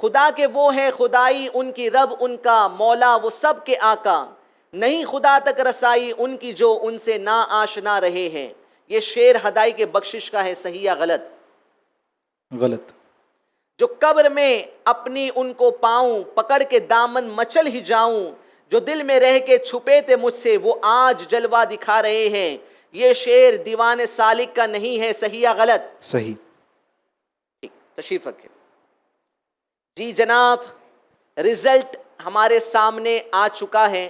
خدا کے وہ ہے خدائی ان کی رب ان کا مولا وہ سب کے آقا، نہیں خدا تک رسائی ان کی جو ان سے نا آشنا رہے ہیں۔ یہ شعر ہدائی کے بخشش کا ہے، صحیح یا غلط؟ غلط۔ جو قبر میں اپنی ان کو پاؤں، پکڑ کے دامن مچل ہی جاؤں، جو دل میں رہ کے چھپے تھے مجھ سے وہ آج جلوہ دکھا رہے ہیں۔ یہ شعر دیوان سالک کا نہیں ہے، صحیح یا غلط؟ صحیح۔ تشریف رکھیں جی جناب، رزلٹ ہمارے سامنے آ چکا ہے۔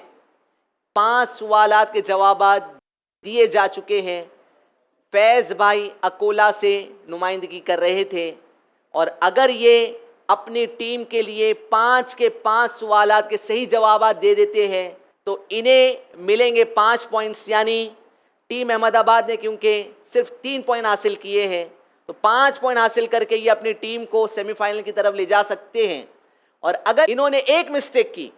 5 سوالات کے جوابات دیے جا چکے ہیں۔ فیض بھائی اکولا سے نمائندگی کر رہے تھے، اور اگر یہ اپنی ٹیم کے لیے 5 کے 5 سوالات کے صحیح جوابات دے دیتے ہیں تو انہیں ملیں گے 5 پوائنٹس، یعنی ٹیم احمد آباد نے کیونکہ صرف 3 پوائنٹ حاصل کیے ہیں تو 5 پوائنٹ حاصل کر کے یہ اپنی ٹیم کو سیمی فائنل کی طرف لے جا سکتے ہیں، اور اگر انہوں نے ایک مسٹیک کی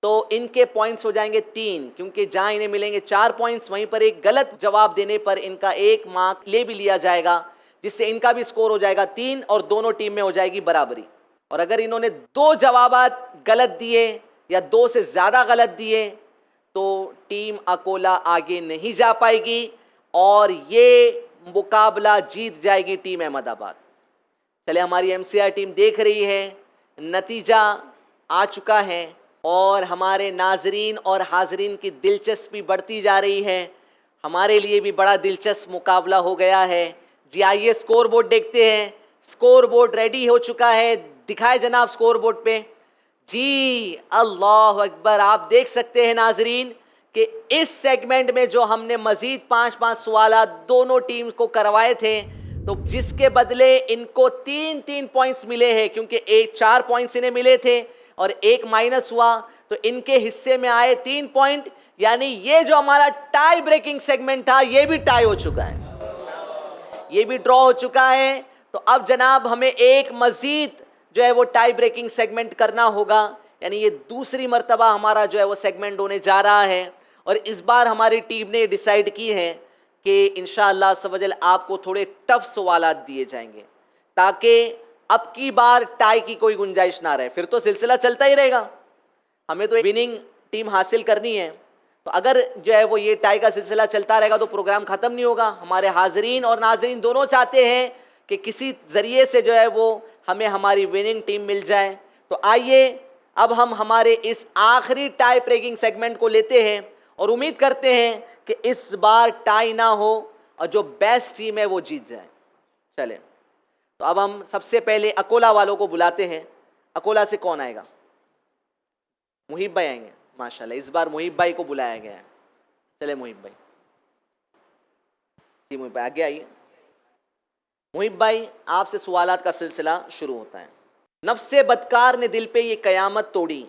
تو ان کے پوائنٹس ہو جائیں گے 3، کیونکہ جہاں انہیں ملیں گے 4 پوائنٹس وہیں پر ایک غلط جواب دینے پر ان کا 1 مارک لے بھی لیا جائے گا، جس سے ان کا بھی سکور ہو جائے گا 3 اور دونوں ٹیم میں ہو جائے گی برابری۔ اور اگر انہوں نے 2 جوابات غلط دیے یا 2 سے زیادہ غلط دیے تو ٹیم اکولا آگے نہیں جا پائے گی اور یہ مقابلہ جیت جائے گی ٹیم احمد آباد۔ چلے ہماری ایم سی آئی ٹیم دیکھ رہی ہے، نتیجہ آ چکا ہے اور ہمارے ناظرین اور حاضرین کی دلچسپی بڑھتی جا رہی ہے۔ ہمارے لیے بھی بڑا دلچسپ مقابلہ ہو گیا ہے۔ جی آئیے سکور بورڈ دیکھتے ہیں۔ سکور بورڈ ریڈی ہو چکا ہے، دکھائے جناب سکور بورڈ پہ۔ جی اللہ اکبر، آپ دیکھ سکتے ہیں ناظرین کہ اس سیگمنٹ میں جو ہم نے مزید 5 سوالات دونوں ٹیم کو کروائے تھے تو جس کے بدلے ان کو 3 پوائنٹس ملے ہیں، کیونکہ 4 پوائنٹس انہیں ملے تھے اور 1 مائنس ہوا تو ان کے حصے میں آئے 3 پوائنٹ، یعنی یہ جو ہمارا ٹائی بریکنگ سیگمنٹ تھا یہ بھی ٹائی ہو چکا ہے، یہ بھی ڈرا ہو چکا ہے۔ تو اب جناب ہمیں ایک مزید جو ہے وہ ٹائی بریکنگ سیگمنٹ کرنا ہوگا، یعنی یہ دوسری مرتبہ ہمارا جو ہے وہ سیگمنٹ ہونے جا رہا ہے، اور اس بار ہماری ٹیم نے ڈیسائیڈ کی ہے کہ انشاءاللہ عز و جل آپ کو تھوڑے ٹف سوالات دیے جائیں گے تاکہ اب کی بار ٹائی کی کوئی گنجائش نہ رہے، پھر تو سلسلہ چلتا ہی رہے گا، ہمیں تو وننگ ٹیم حاصل کرنی ہے۔ تو اگر جو ہے وہ یہ ٹائی کا سلسلہ چلتا رہے گا تو پروگرام ختم نہیں ہوگا۔ ہمارے حاضرین اور ناظرین دونوں چاہتے ہیں کہ کسی ذریعے سے جو ہے وہ ہمیں ہماری وننگ ٹیم مل جائے۔ تو آئیے اب ہم ہمارے اس آخری ٹائی بریکنگ سیگمنٹ کو لیتے ہیں اور امید کرتے ہیں کہ اس بار ٹائی نہ ہو اور جو بیسٹ ٹیم ہے وہ جیت جائے۔ چلیں تو اب ہم سب سے پہلے اکولا والوں کو بلاتے ہیں۔ اکولا سے کون آئے گا؟ محیب بھائی آئیں گے، ماشاءاللہ اس بار محیب بھائی کو بلایا گیا ہے۔ چلے محیب بھائی، جی محیب بھائی آگے آئیے۔ محیب بھائی آپ سے سوالات کا سلسلہ شروع ہوتا ہے۔ نفس بدکار نے دل پہ یہ قیامت توڑی،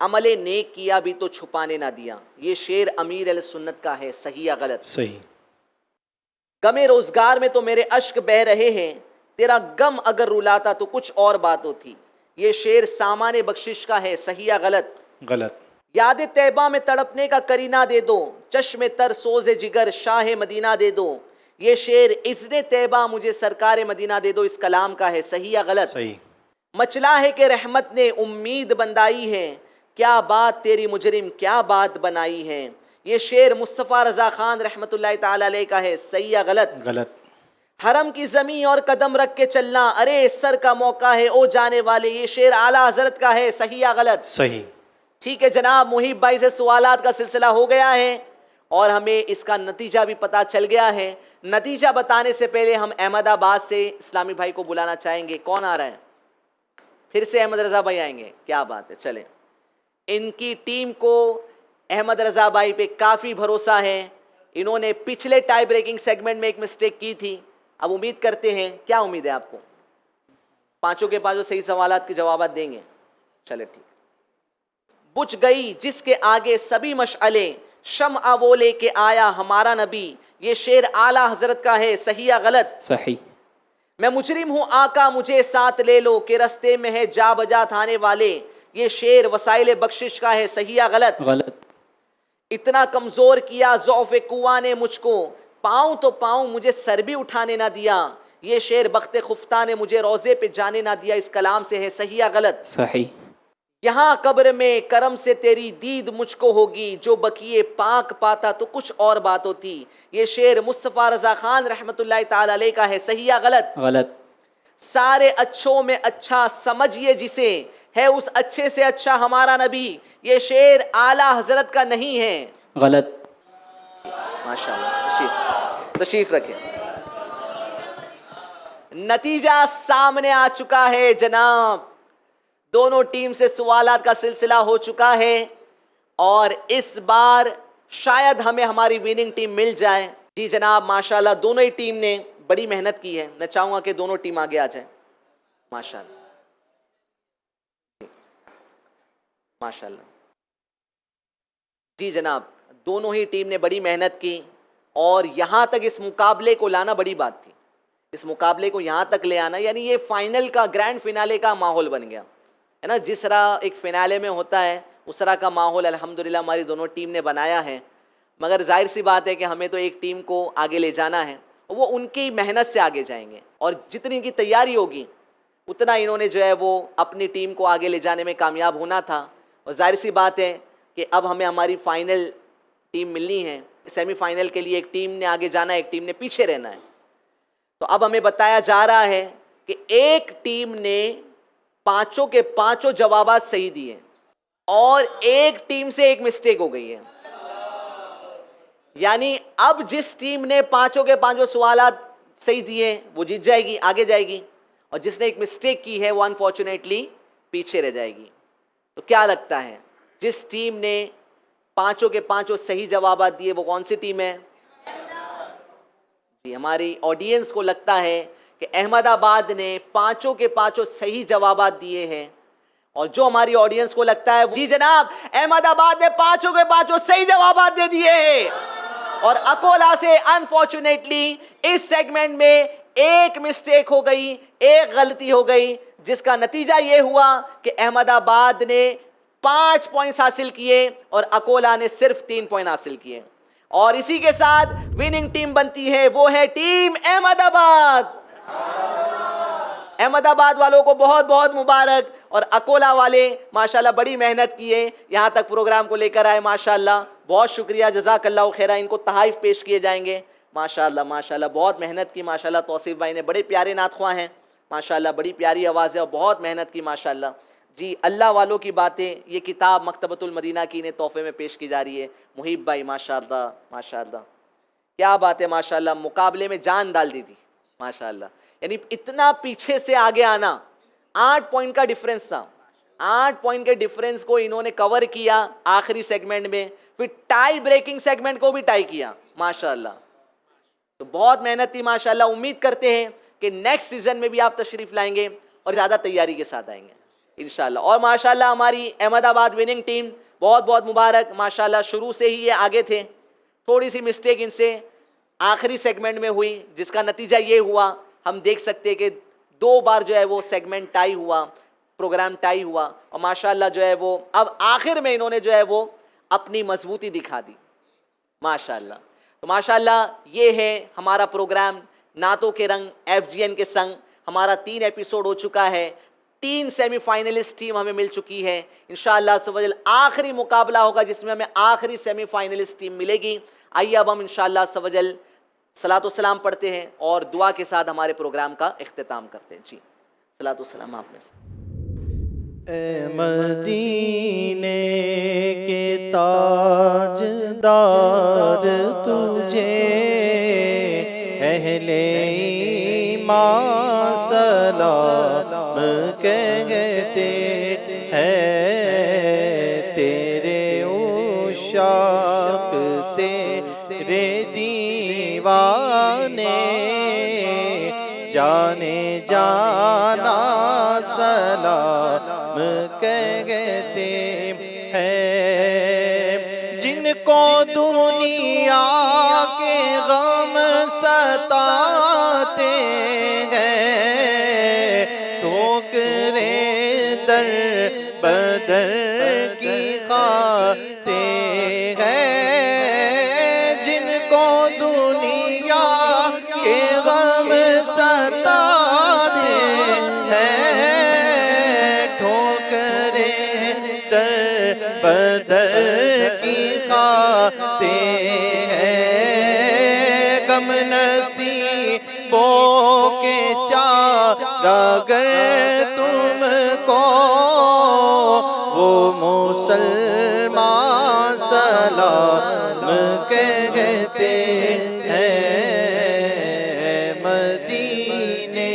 عمل نیک کیا بھی تو چھپانے نہ دیا۔ یہ شعر امیر اہل سنت کا ہے، صحیح یا غلط؟ صحیح۔ غم روزگار میں تو میرے اشک بہ رہے ہیں، تیرا غم اگر رلاتا تو کچھ اور بات ہوتی۔ یہ شعر سامان بخشش کا ہے، صحیح یا غلط؟ غلط۔ یاد طیبہ میں تڑپنے کا کرینہ دے دو، چشم تر سوز جگر شاہ مدینہ دے دو۔ یہ شعر اذن طیبہ مجھے سرکار مدینہ دے دو اس کلام کا ہے، صحیح یا غلط؟ صحیح۔ مچلا ہے کہ رحمت نے امید بندائی ہے، کیا بات تیری مجرم کیا بات بنائی ہے۔ یہ شعر مصطفیٰ رضا خان رحمۃ اللہ تعالی علیہ کا ہے، صحیح یا غلط؟ غلط۔ حرم کی زمین اور قدم رکھ کے چلنا، ارے سر کا موقع ہے او جانے والے۔ یہ شعر اعلیٰ حضرت کا ہے، صحیح یا غلط؟ صحیح۔ ٹھیک ہے جناب، محیب بھائی سے سوالات کا سلسلہ ہو گیا ہے اور ہمیں اس کا نتیجہ بھی پتہ چل گیا ہے۔ نتیجہ بتانے سے پہلے ہم احمد آباد سے اسلامی بھائی کو بلانا چاہیں گے۔ کون آ رہا ہے؟ پھر سے احمد رضا بھائی آئیں گے، کیا بات ہے۔ چلیں، ان کی ٹیم کو احمد رضا بھائی پہ کافی بھروسہ ہے، انہوں نے پچھلے ٹائی بریکنگ سیگمنٹ میں ایک مسٹیک کی تھی، اب امید کرتے ہیں، کیا امید ہے آپ کو؟ 5 کے 5 صحیح سوالات کے جوابات دیں گے۔ چلے ٹھیک۔ بجھ گئی جس کے آگے سبھی مشعلیں، شمع وہ لے کے آیا ہمارا نبی۔ یہ شعر اعلیٰ حضرت کا ہے، صحیح یا غلط؟ صحیح۔ میں مجرم ہوں آقا مجھے ساتھ لے لو، کہ رستے میں ہے جا بجا تھانے والے۔ یہ شعر وسائل بخشش کا ہے، صحیح یا غلط؟ غلط۔ اتنا کمزور کیا ضعف قوا نے مجھ کو، پاؤں تو پاؤں مجھے سر بھی اٹھانے نہ دیا۔ یہ شعر بخت خفتہ نے مجھے روزے پہ جانے نہ دیا اس کلام سے ہے صحیح یا غلط؟ صحیح. یہاں قبر میں کرم سے تیری دید مجھ کو ہوگی، جو بقیے پاک پاتا تو کچھ اور بات ہوتی. یہ شعر مصطفیٰ رضا خان رحمۃ اللہ تعالی علیہ کا ہے صحیح یا غلط؟ غلط. سارے اچھوں میں اچھا سمجھیے جسے، ہے اس اچھے سے اچھا ہمارا نبی. یہ شعر اعلیٰ حضرت کا نہیں ہے. غلط. ماشاءاللہ تشریف رکھیں. نتیجہ سامنے آ چکا ہے جناب. دونوں ٹیم سے سوالات کا سلسلہ ہو چکا ہے اور اس بار شاید ہمیں ہماری ویننگ ٹیم مل جائے. جی جناب ماشاءاللہ دونوں ہی ٹیم نے بڑی محنت کی ہے. میں چاہوں گا کہ دونوں ٹیم آگے آ جائیں. ماشاءاللہ ماشاءاللہ. جی جناب دونوں ہی ٹیم نے بڑی محنت کی اور یہاں تک اس مقابلے کو لانا بڑی بات تھی. اس مقابلے کو یہاں تک لے آنا یعنی یہ فائنل کا گرینڈ فینالے کا ماحول بن گیا ہے نا. جس طرح ایک فینالے میں ہوتا ہے اس طرح کا ماحول الحمدللہ ہماری دونوں ٹیم نے بنایا ہے. مگر ظاہر سی بات ہے کہ ہمیں تو ایک ٹیم کو آگے لے جانا ہے. وہ ان کی محنت سے آگے جائیں گے اور جتنی ان کی تیاری ہوگی اتنا انہوں نے جو ہے وہ اپنی ٹیم کو آگے لے جانے میں کامیاب ہونا تھا. اور ظاہر سی بات ہے کہ اب ہمیں ہماری فائنل ٹیم ملنی ہے. سیمی فائنل کے لیے ایک ٹیم نے آگے جانا ہے، ایک ٹیم نے پیچھے رہنا ہے. تو اب ہمیں بتایا جا رہا ہے کہ ایک ٹیم نے پانچوں کے پانچوں جوابات صحیح دیے اور ایک ٹیم سے ایک مسٹیک ہو گئی ہے. یعنی اب جس ٹیم نے پانچوں کے پانچوں سوالات صحیح دیے وہ جیت جائے گی، آگے جائے گی، اور جس نے ایک مسٹیک کی ہے وہ انفارچونیٹلی پیچھے رہ جائے گی. تو کیا لگتا ہے جس ٹیم نے پانچوں کے پانچوں صحیح جوابات دیے وہ کون سی ٹیم ہے؟ جی ہماری آڈینس کو لگتا ہے کہ احمد آباد نے پانچوں کے پانچوں صحیح جوابات دیے ہیں. اور جو ہماری آڈینس کو لگتا ہے جی جناب احمد آباد نے پانچوں کے پانچوں صحیح جوابات دے دیے ہیں اور اکولا سے انفارچونیٹلی اس سیگمنٹ میں ایک مسٹیک ہو گئی، ایک غلطی ہو گئی، جس کا نتیجہ یہ ہوا کہ احمد آباد نے 5 پوائنٹس حاصل کیے اور اکولا نے صرف 3 پوائنٹ حاصل کیے. اور اسی کے ساتھ وننگ ٹیم بنتی ہے وہ ہے ٹیم احمد آباد. احمد آباد والوں کو بہت بہت مبارک. اور اکولا والے ماشاءاللہ بڑی محنت کیے یہاں تک پروگرام کو لے کر آئے. ماشاءاللہ بہت شکریہ، جزاک اللہ خیرہ. ان کو تحائف پیش کیے جائیں گے. ماشاءاللہ ماشاءاللہ بہت محنت کی. ماشاءاللہ توصیف بھائی نے بڑے پیارے نعت خواں ہیں ماشاءاللہ، بڑی پیاری آواز ہے اور بہت محنت کی ماشاءاللہ. جی اللہ والوں کی باتیں یہ کتاب مکتبۃ المدینہ کی انہیں تحفے میں پیش کی جا رہی ہے. محیب بھائی ماشاءاللہ ماشاءاللہ کیا بات ہے ماشاءاللہ، مقابلے میں جان ڈال دی تھی ماشاءاللہ. یعنی اتنا پیچھے سے آگے آنا، 8 پوائنٹ کا ڈیفرنس تھا. 8 پوائنٹ کے ڈیفرنس کو انہوں نے کور کیا آخری سیگمنٹ میں، پھر ٹائی بریکنگ سیگمنٹ کو بھی ٹائی کیا ماشاءاللہ. تو بہت محنت تھی ماشاءاللہ. امید کرتے ہیں کہ نیکسٹ سیزن میں بھی آپ تشریف لائیں گے اور زیادہ تیاری کے ساتھ آئیں گے انشاءاللہ. اور ماشاءاللہ ہماری احمد آباد وننگ ٹیم بہت بہت مبارک ماشاءاللہ. شروع سے ہی یہ آگے تھے، تھوڑی سی مسٹیک ان سے آخری سیگمنٹ میں ہوئی جس کا نتیجہ یہ ہوا. ہم دیکھ سکتے ہیں کہ 2 بار جو ہے وہ سیگمنٹ ٹائی ہوا، پروگرام ٹائی ہوا اور ماشاءاللہ جو ہے وہ اب آخر میں انہوں نے جو ہے وہ اپنی مضبوطی دکھا دی ماشاءاللہ. تو ماشاءاللہ یہ ہے ہمارا پروگرام نعتوں کے رنگ ایف جی این کے سنگ. ہمارا 3 ایپیسوڈ ہو چکا ہے. 3 سیمی فائنلسٹ ٹیم ہمیں مل چکی ہے. انشاءاللہ سوجل آخری مقابلہ ہوگا جس میں ہمیں آخری سیمی فائنلسٹ ٹیم ملے گی. آئیے اب ہم انشاءاللہ سوجل صلاۃ و سلام پڑھتے ہیں اور دعا کے ساتھ ہمارے پروگرام کا اختتام کرتے ہیں. جی صلاۃ و سلام آپ میں سے. اے مدینے کے تاجدار تجھے اہل ایمان سلام کہتے ہیں. تیرے عشاق تیرے دیوانے جانے جانا سلام کہتے ہیں. جن کو دنیا کے غم ستاتے ہیں ٹھوکرے در بدر کی کھاتے ہیں. جن کو دنیا کے غم ستاتے غم نصیبوں کے چاراگر تم کو، وہ مسلمان سلام کہتے ہیں، مدینے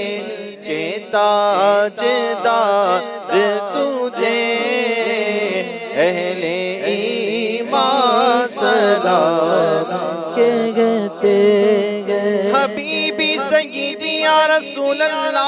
کے تاجدار تجھے اہل ایمان سلام کہتے ہیں۔ حبیبی سیدی یا رسول اللہ،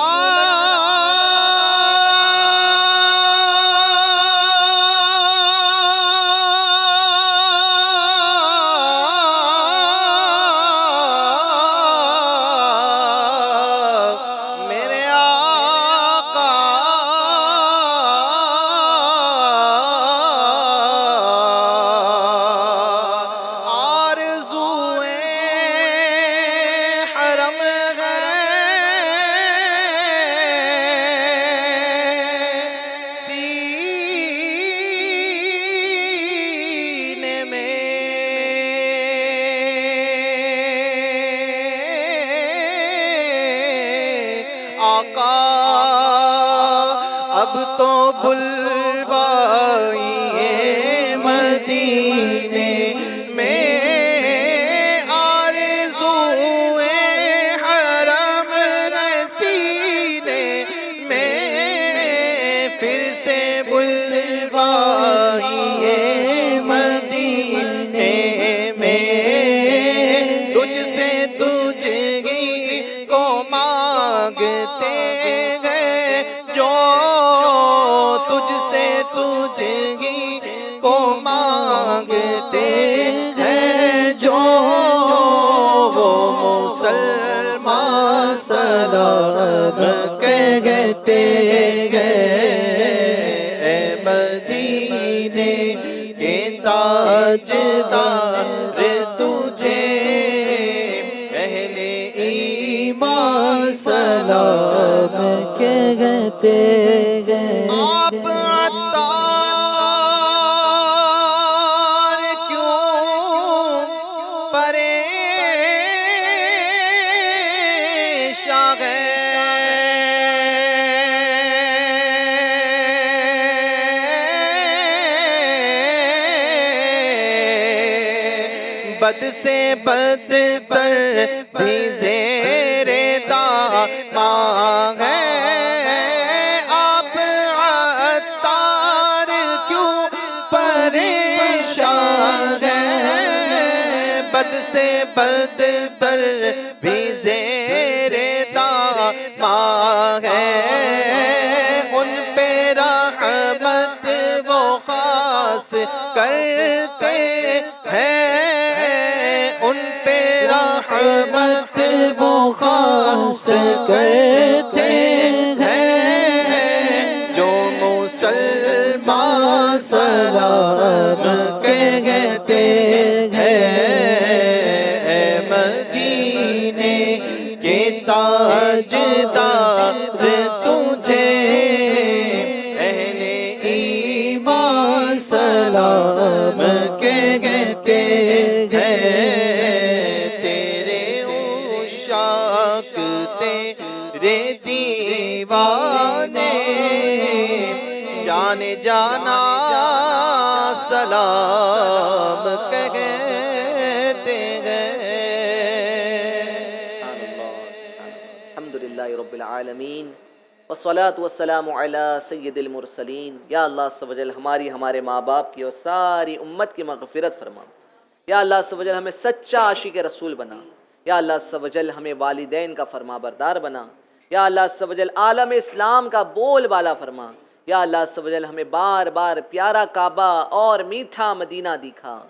اب تو بلوائی مدینے میں، آرزوئے حرم سینے میں، پھر سے بلوائی مدینے میں، تجھ سے تجھ ہی کو مانگتے تجھ سے تجھ ہی کو مانگتے ہیں، جو وہ مسلمان سلام کہتے ہیں، اے مدینے کے تاجدار تجھے اہل ایمان سلام کہتے ہیں۔ آپ عطار کیوں پریشاں ہیں، بد سے بدتر بھی زیر داماں ہے، بد سے بدتر بھی زیر داماں ہے، ان پہ رحمت وہ خاص کرتے ہیں، ان پہ رحمت وہ خاص کرتے ہیں، جو مسلمان سلام کہتے ہیں، مدینے کے تاجدار تجھے اہل ایمان سلام کہتے ہیں، تیرے عشاق تیرے دیوانے جانے جانا سلام کہتے ہیں۔ الحمدللہ رب العالمین والصلاة والسلام علی سید المرسلین۔ یا اللہ عز و جل ہمارے ماں باپ کی اور ساری امت کی مغفرت فرما۔ یا اللہ عز و جل ہمیں سچا عاشق رسول بنا۔ یا اللہ عز و جل ہمیں والدین کا فرما بردار بنا۔ یا اللہ عز و جل عالم اسلام کا بول بالا فرما۔ یا اللہ عز و جل ہمیں بار بار پیارا کعبہ اور میٹھا مدینہ دکھا،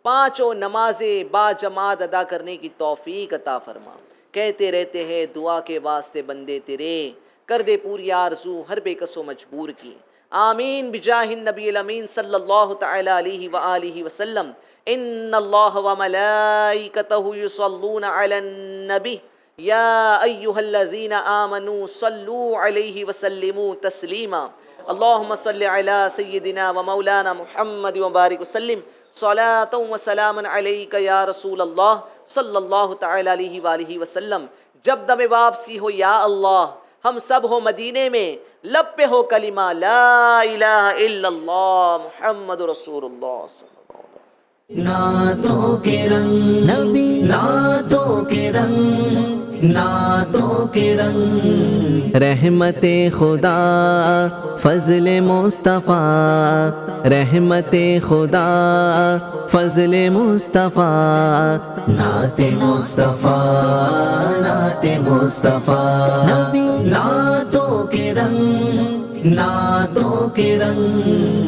پانچوں نمازیں با جماعت ادا کرنے کی توفیق عطا فرما۔ کہتے رہتے ہیں دعا کے واسطے بندے تیرے، کر دے پوری آرزو ہر بے کس و مجبور کی۔ آمین بجاہ النبی الامین صلی اللہ تعالی علیہ وآلہ وسلم۔ ان اللہ وملائکتہ یصلون علی النبی یا ایہا الذین آمنوا صلوا علیہ وسلموا تسلیما۔ اللہم صلی علی سیدنا و مولانا محمد و بارک وسلم صلاۃ و سلام علیک یا رسول اللہ صلی اللہ تعالی علیہ وآلہ وسلم. جب دم واپسی ہو یا اللہ ہم سب ہو مدینے میں، لب پہ ہو کلمہ لا الہ الا اللہ محمد رسول اللہ صلی اللہ علیہ وسلم. نعتوں کے رنگ نبی، نعتوں کے رنگ، نعتوں کے رنگ، رحمت خدا فضل مصطفیٰ، رحمت خدا فضل مصطفیٰ، نعت مصطفیٰ، نعت مصطفیٰ نبی، نعتوں کے رنگ، نعتوں کے رنگ.